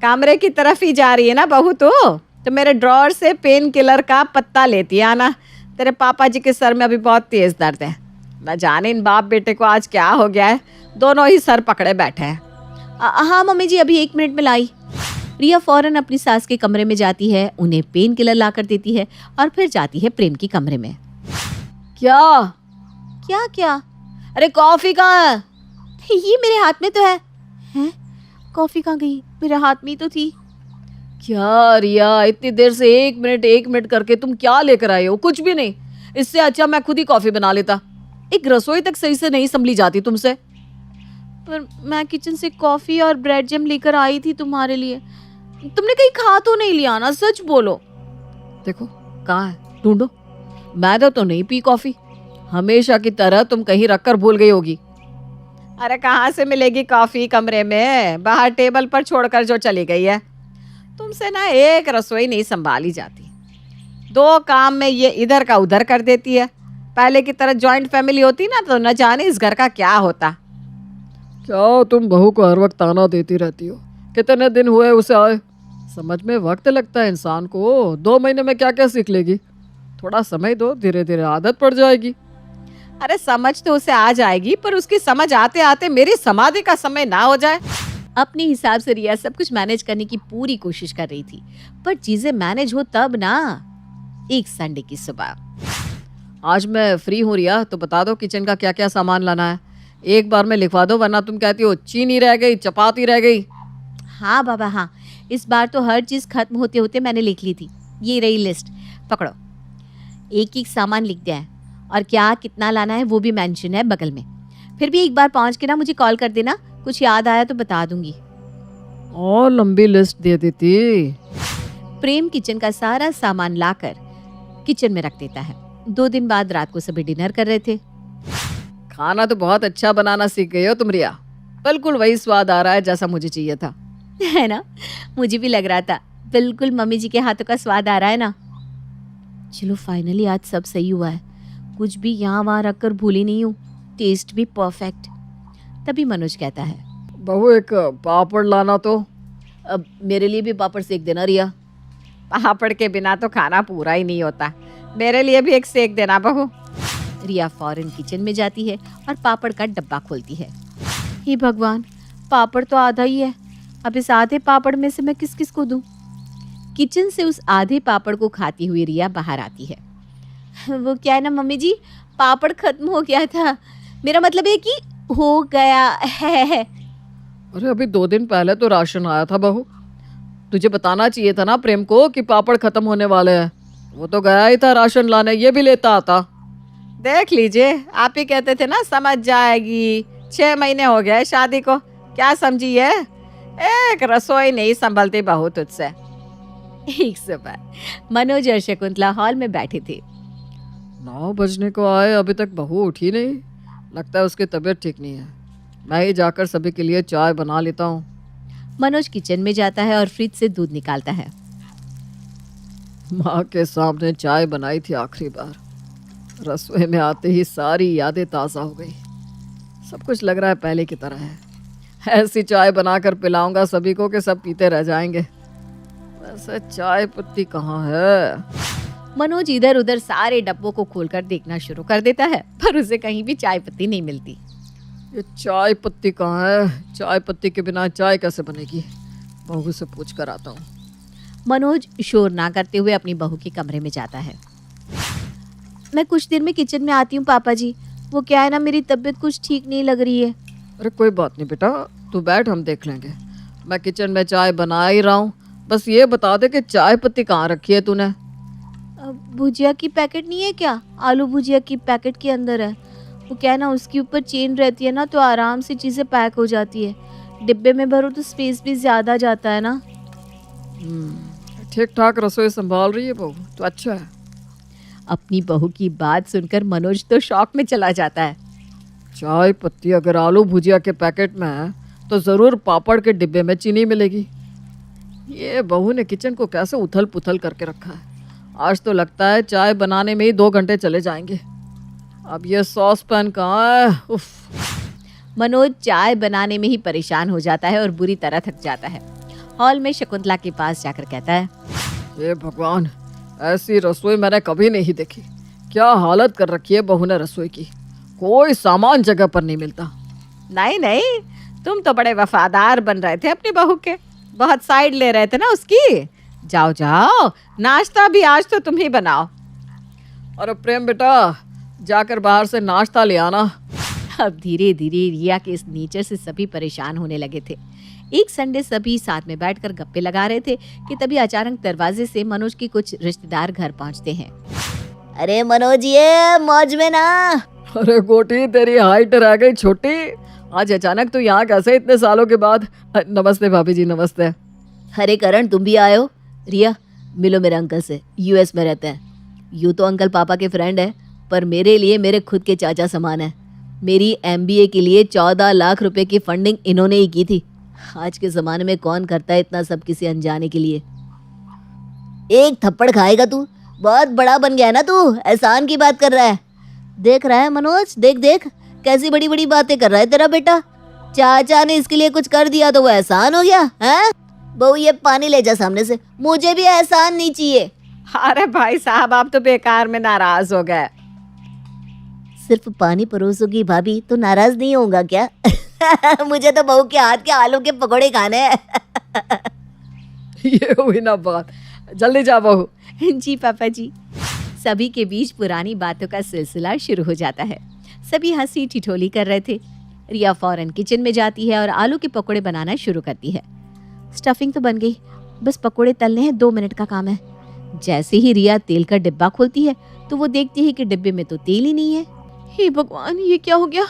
[SPEAKER 6] कमरे की तरफ ही जा रही है ना बहू तो मेरे ड्रॉअर से पेन किलर का पत्ता लेती है आना। तेरे पापा जी के सर में अभी बहुत तेज दर्द है। न जाने इन बाप बेटे को आज क्या हो गया है, दोनों ही सर पकड़े बैठे हैं।
[SPEAKER 7] हाँ मम्मी जी, अभी 1 मिनट में लाई। रिया फौरन अपनी सास के कमरे में जाती है, उन्हें पेन किलर ला कर देती है और फिर जाती है प्रेम के कमरे में।
[SPEAKER 6] क्या
[SPEAKER 7] क्या क्या? अरे कॉफी कहाँ है? ये मेरे हाथ में तो है। हैं? कॉफी कहाँ गई? मेरे हाथ में ही तो थी।
[SPEAKER 6] क्या रिया, इतनी देर से 1 मिनट करके तुम क्या लेकर आए हो? कुछ भी नहीं। इससे अच्छा मैं खुद ही कॉफी बना लेता। एक रसोई तक सही से नहीं संभली जाती तुमसे।
[SPEAKER 7] पर मैं किचन से कॉफी और ब्रेड जैम लेकर आई थी तुम्हारे लिए। तुमने कहीं खा तो नहीं लिया ना? सच बोलो।
[SPEAKER 6] देखो कहाँ है, ढूंढो। मैंने तो नहीं पी कॉफी। हमेशा की तरह तुम कहीं रखकर भूल गई होगी। अरे कहाँ से मिलेगी कॉफी कमरे में? बाहर टेबल पर छोड़कर जो चली गई है। तुमसे ना एक रसोई नहीं संभाली जाती। 2 काम में ये इधर का उधर कर देती है। पहले की तरह जॉइंट फैमिली होती ना तो न जाने इस घर का क्या होता। क्या तुम बहू को हर वक्त ताना देती रहती हो? कितने दिन हुए उसे आए? समझ में वक्त लगता है इंसान को। 2 महीने में क्या क्या सीख लेगी? थोड़ा समय दो, धीरे धीरे आदत पड़ जाएगी। अरे समझ तो उसे आ जाएगी, पर उसकी समझ आते आते मेरी समाधि का समय ना हो जाए।
[SPEAKER 7] अपने हिसाब से रिया सब कुछ मैनेज करने की पूरी कोशिश कर रही थी, पर चीजें मैनेज हो तब ना। एक संडे की सुबह,
[SPEAKER 6] आज मैं फ्री हूँ रिया, तो बता दो किचन का क्या क्या सामान लाना है। एक बार में लिखवा दो, वरना तुम कहती हो चीनी रह गई, चपाती रह गई।
[SPEAKER 7] हाँ बाबा हाँ, इस बार तो हर चीज खत्म होते होते मैंने लिख ली थी। ये रही लिस्ट, पकड़ो। एक एक सामान लिख दिया है और क्या कितना लाना है वो भी मेंशन है बगल में। फिर भी एक बार पहुंच के ना मुझे कॉल कर देना, कुछ याद आया तो बता दूंगी।
[SPEAKER 6] और लंबी लिस्ट दे देती।
[SPEAKER 7] प्रेम किचन का सारा सामान लाकर किचन में रख देता है। 2 दिन बाद रात को सभी डिनर कर रहे थे।
[SPEAKER 6] खाना तो बहुत अच्छा बनाना सीख गई हो तुम रिया। बिल्कुल वही स्वाद आ रहा है जैसा मुझे चाहिए था।
[SPEAKER 7] है ना? मुझे भी लग रहा था, बिल्कुल मम्मी जी के हाथों का स्वाद आ रहा है ना। चलो फाइनली आज सब सही हुआ है। कुछ भी यहाँ वहाँ रखकर भूली नहीं हूँ। टेस्ट भी परफेक्ट। तभी मनोज कहता है,
[SPEAKER 6] बहू एक पापड़ लाना तो।
[SPEAKER 5] अब मेरे लिए भी पापड़ सेक देना रिया।
[SPEAKER 6] पापड़ के बिना तो खाना पूरा ही नहीं होता। मेरे लिए भी एक सेक देना बहू।
[SPEAKER 7] रिया फौरन किचन में जाती है और पापड़ का डब्बा खोलती है। हे भगवान, पापड़ तो आधा ही है। अब इस आधे पापड़ में से मैं किस किस को दूं? किचन से उस आधे पापड़ को खाती हुई रिया बाहर आती है। वो क्या है ना मम्मी जी, पापड़ खत्म हो गया था। मेरा मतलब है कि हो गया है।
[SPEAKER 6] अरे अभी 2 दिन पहले तो राशन आया था बहू। तुझे बताना चाहिए था ना प्रेम को कि पापड़ खत्म होने वाले हैं। वो तो गया ही था राशन लाने, ये भी लेता आता। देख लीजिए, आप ही कहते थे ना समझ जाएगी। 6 महीने हो गए शादी को, क्या समझी है? एक रसोई नहीं संभलती बहू तुझसे।
[SPEAKER 7] एक सुबह मनोज और शकुंतला हॉल में बैठे थे।
[SPEAKER 6] 9 बजने को आए, अभी तक बहू उठी नहीं। लगता है उसकी तबीयत ठीक नहीं है। मैं ही जाकर सभी के लिए चाय बना लेता हूँ।
[SPEAKER 7] मनोज किचन में जाता है और फ्रिज से दूध निकालता है।
[SPEAKER 6] माँ के सामने चाय बनाई थी आखिरी बार। रसोई में आते ही सारी यादें ताज़ा हो गई। सब कुछ लग रहा है पहले की तरह है। ऐसी चाय बनाकर पिलाऊंगा सभी को कि सब पीते रह जाएंगे। वैसे चाय पत्ती कहाँ है?
[SPEAKER 7] मनोज इधर उधर सारे डब्बों को खोलकर देखना शुरू कर देता है, पर उसे कहीं भी चाय पत्ती नहीं मिलती।
[SPEAKER 6] ये चाय पत्ती कहाँ है? चाय पत्ती के बिना चाय कैसे बनेगी? बहू से पूछ कर आता हूँ।
[SPEAKER 7] मनोज शोर ना करते हुए अपनी बहू के कमरे में जाता है। मैं कुछ देर में किचन में आती हूँ पापा जी। वो क्या है ना, मेरी तबीयत कुछ ठीक नहीं लग रही है।
[SPEAKER 6] अरे कोई बात नहीं बेटा, तू बैठ, हम देख लेंगे। मैं किचन में चाय बना ही रहा हूँ। बस ये बता दे कि चाय पत्ती कहाँ रखी है तूने?
[SPEAKER 7] भुजिया की पैकेट नहीं है क्या? आलू भुजिया की पैकेट के अंदर है।
[SPEAKER 1] वो क्या है ना, उसके ऊपर चेन रहती है ना, तो आराम से चीजें पैक हो जाती है। डिब्बे में भरो तो स्पेस भी ज्यादा जाता है ना।
[SPEAKER 2] ठीक ठाक रसोई संभाल रही है बहू, तो अच्छा है।
[SPEAKER 7] अपनी बहू की बात सुनकर मनोज तो शॉक में चला जाता है।
[SPEAKER 2] चाय पत्ती अगर आलू भुजिया के पैकेट में है तो जरूर पापड़ के डिब्बे में चीनी मिलेगी। ये बहू ने किचन को कैसे उथल पुथल करके रखा है। आज तो लगता है चाय बनाने में ही 2 घंटे चले जाएंगे। अब ये सॉस पैन कहाँ है? उफ।
[SPEAKER 7] मनोज चाय बनाने में ही परेशान हो जाता है और बुरी तरह थक जाता है। हॉल में शकुंतला के पास जाकर कहता है,
[SPEAKER 2] हे भगवान, ऐसी रसोई मैंने कभी नहीं देखी। क्या हालत कर रखी है बहू ने रसोई की, कोई सामान जगह पर नहीं मिलता।
[SPEAKER 7] नहीं नहीं, तुम तो बड़े वफादार बन रहे थे अपनी बहू के, बहुत साइड ले रहे थे ना उसकी। जाओ जाओ, नाश्ता भी आज तो तुम ही बनाओ।
[SPEAKER 2] अरे प्रेम बेटा, जाकर बाहर से नाश्ता ले आना।
[SPEAKER 7] अब धीरे धीरे रिया के इस नेचर से सभी परेशान होने लगे थे। एक संडे सभी साथ में बैठकर गप्पे लगा रहे थे कि तभी अचानक दरवाजे से मनोज के कुछ रिश्तेदार घर पहुंचते हैं।
[SPEAKER 5] अरे मनोज, ये मौज में ना।
[SPEAKER 2] अरे गोटी, तेरी हाइट रह गई छोटी। आज अचानक तो यहाँ कैसे इतने सालों के बाद? नमस्ते भाभी जी, नमस्ते।
[SPEAKER 5] अरे करण, तुम भी आए हो? रिया, मिलो मेरे अंकल से, यूएस में रहते हैं। यूँ तो अंकल पापा के फ्रेंड है, पर मेरे लिए मेरे खुद के चाचा समान है। मेरी एमबीए के लिए 14 लाख रुपए की फंडिंग इन्होंने ही की थी। आज के ज़माने में कौन करता है इतना सब किसी अनजाने के लिए। एक थप्पड़ खाएगा तू, बहुत बड़ा बन गया है ना तू, एहसान की बात कर रहा है। देख रहा है मनोज, देख देख कैसी बड़ी बड़ी बातें कर रहा है तेरा बेटा। चाचा ने इसके लिए कुछ कर दिया तो वो एहसान हो गया है? बहू, ये पानी ले जा सामने से, मुझे भी एहसान नहीं चाहिए।
[SPEAKER 7] अरे भाई साहब, आप तो बेकार में नाराज हो गए।
[SPEAKER 5] सिर्फ पानी परोसोगी भाभी तो नाराज नहीं होगा क्या? मुझे तो बहू के हाथ के आलू के पकौड़े खाने हैं।
[SPEAKER 2] ये हुई ना बात, जल्दी जा बहू।
[SPEAKER 7] जी पापा जी। सभी के बीच पुरानी बातों का सिलसिला शुरू हो जाता है। सभी हंसी ठिठोली कर रहे थे। रिया फौरन किचन में जाती है और आलू के पकोड़े बनाना शुरू करती है। स्टफिंग तो बन गई, बस पकोड़े तलने हैं, 2 मिनट का काम है। जैसे ही रिया तेल का डिब्बा खोलती है तो वो देखती है कि डिब्बे में तो तेल ही नहीं है।
[SPEAKER 1] हे भगवान, ये क्या हो गया?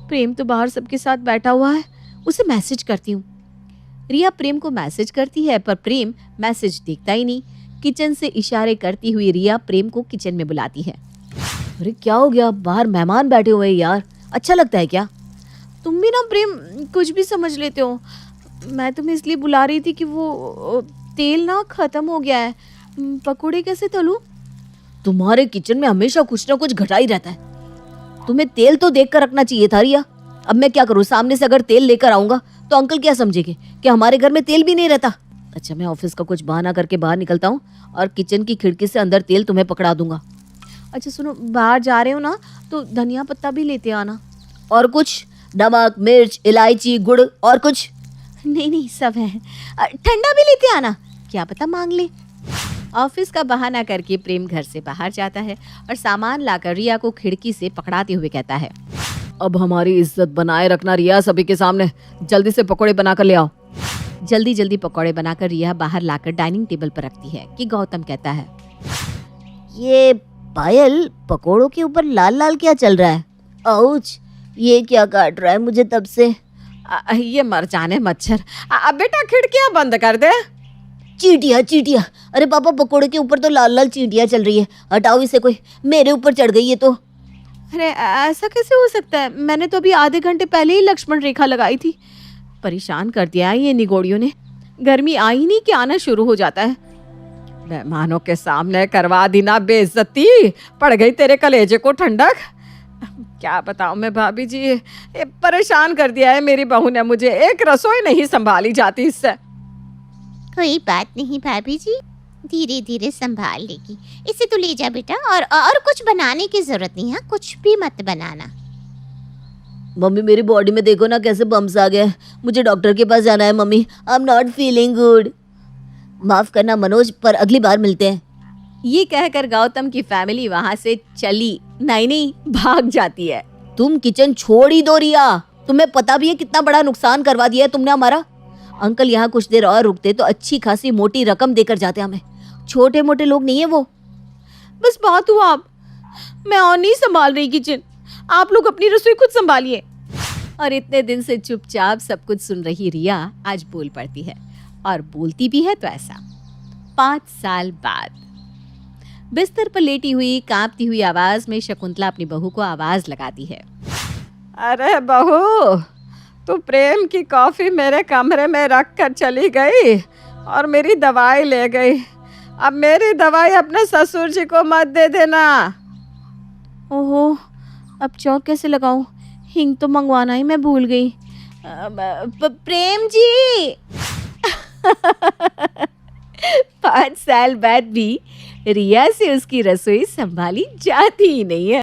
[SPEAKER 1] प्रेम तो बाहर सबके साथ बैठा हुआ है, उसे मैसेज करती हूँ।
[SPEAKER 7] रिया प्रेम को मैसेज करती है पर प्रेम मैसेज देखता ही नहीं। किचन से इशारे करती हुई रिया प्रेम को किचन में बुलाती है।
[SPEAKER 5] अरे क्या हो गया? बाहर मेहमान बैठे हुए हैं यार, अच्छा लगता है क्या?
[SPEAKER 1] तुम भी ना प्रेम कुछ भी समझ लेते हो। मैं तुम्हें इसलिए बुला रही थी कि वो तेल ना खत्म हो गया है। पकोड़े कैसे तलूं?
[SPEAKER 5] तुम्हारे किचन में हमेशा कुछ ना कुछ घटा ही रहता है। तुम्हें तेल तो देख कर रखना चाहिए था रिया। अब मैं क्या करूँ? सामने से अगर तेल लेकर आऊंगा तो अंकल क्या समझेंगे कि हमारे घर में तेल भी नहीं रहता। अच्छा, मैं ऑफिस का कुछ बहाना करके बाहर निकलता हूँ और किचन की खिड़की से अंदर तेल तुम्हें पकड़ा दूंगा।
[SPEAKER 1] अच्छा सुनो, बाहर जा रहे हो ना तो धनिया पत्ता भी लेते आना।
[SPEAKER 5] और कुछ? नमक, मिर्च, इलायची, गुड़ और कुछ?
[SPEAKER 1] नहीं, सब है। ठंडा भी लेते आना, क्या पता मांग ले।
[SPEAKER 7] ऑफिस का बहाना करके प्रेम घर से बाहर जाता है और सामान लाकर रिया को खिड़की से पकड़ाते हुए कहता है,
[SPEAKER 2] अब हमारी इज्जत बनाए रखना रिया, सभी के सामने। जल्दी से पकोड़े बनाकर ले आओ।
[SPEAKER 7] जल्दी जल्दी पकौड़े बनाकर रिया बाहर लाकर डाइनिंग टेबल पर रखती है कि गौतम कहता है,
[SPEAKER 5] ये पायल, पकोड़ों के ऊपर लाल लाल क्या चल रहा है? आउच, ये क्या काट रहा है मुझे तब से?
[SPEAKER 7] ये मर जाने मच्छर। अब बेटा खिड़कियां बंद कर दे।
[SPEAKER 5] चींटियां, चींटियां। अरे पापा, पकोड़े के ऊपर तो लाल लाल चींटियां चल रही है, हटाओ इसे। कोई मेरे ऊपर चढ़ गई है तो।
[SPEAKER 1] अरे ऐसा कैसे हो सकता है? मैंने तो अभी आधे घंटे पहले ही लक्ष्मण रेखा लगाई थी। परेशान कर दिया है ये निगोड़ियों ने। गर्मी आई नहीं कि आना शुरू हो जाता है।
[SPEAKER 7] मेहमानों के सामने करवा दी ना बेइज्जती, पड़ गई तेरे कलेजे को ठंडक। क्या बताऊं मैं भाभी जी, ये परेशान कर दिया है मेरी बहू ने मुझे। एक रसोई नहीं संभाली जाती इससे।
[SPEAKER 8] कोई बात नहीं भाभी जी, धीरे धीरे संभाल लेगी। इसे तो ले जा बेटा, और कुछ बनाने की जरूरत नहीं है, कुछ भी मत बनाना।
[SPEAKER 5] मम्मी, मेरी बॉडी में देखो ना कैसे बम्स आ गए। मुझे डॉक्टर के पास जाना है mummy. I am not feeling good. माफ करना मनोज, पर अगली बार मिलते हैं।
[SPEAKER 7] ये कहकर गौतम की फैमिली वहां से चली नहीं भाग जाती है।
[SPEAKER 5] तुम किचन छोड़ ही दो रिया, तुम्हें पता भी है कितना बड़ा नुकसान करवा दिया है तुमने हमारा। अंकल यहाँ कुछ देर और रुकते तो अच्छी खासी मोटी रकम देकर जाते हमें। छोटे मोटे लोग नहीं है वो।
[SPEAKER 1] बस बात हुआ, अब मैं और नहीं संभाल रही किचन।
[SPEAKER 6] आप लोग अपनी रसोई खुद संभालिए।
[SPEAKER 7] और इतने दिन से चुपचाप सब कुछ सुन रही रिया आज बोल पड़ती है, और बोलती भी है तो ऐसा। 5 साल बाद बिस्तर पर लेटी हुई कांपती हुई आवाज में शकुंतला अपनी बहू को आवाज लगाती है।
[SPEAKER 6] अरे बहू, तू प्रेम की कॉफी मेरे कमरे में रख कर चली गई और मेरी दवाई ले गई। अब मेरी दवाई अपने ससुर जी को मत दे देना।
[SPEAKER 1] ओहो, अब चौक कैसे लगाऊं? हिंग तो मंगवाना ही मैं भूल गई।
[SPEAKER 7] प्रेम जी 5 साल बाद भी रिया से उसकी रसोई संभाली जाती ही नहीं है।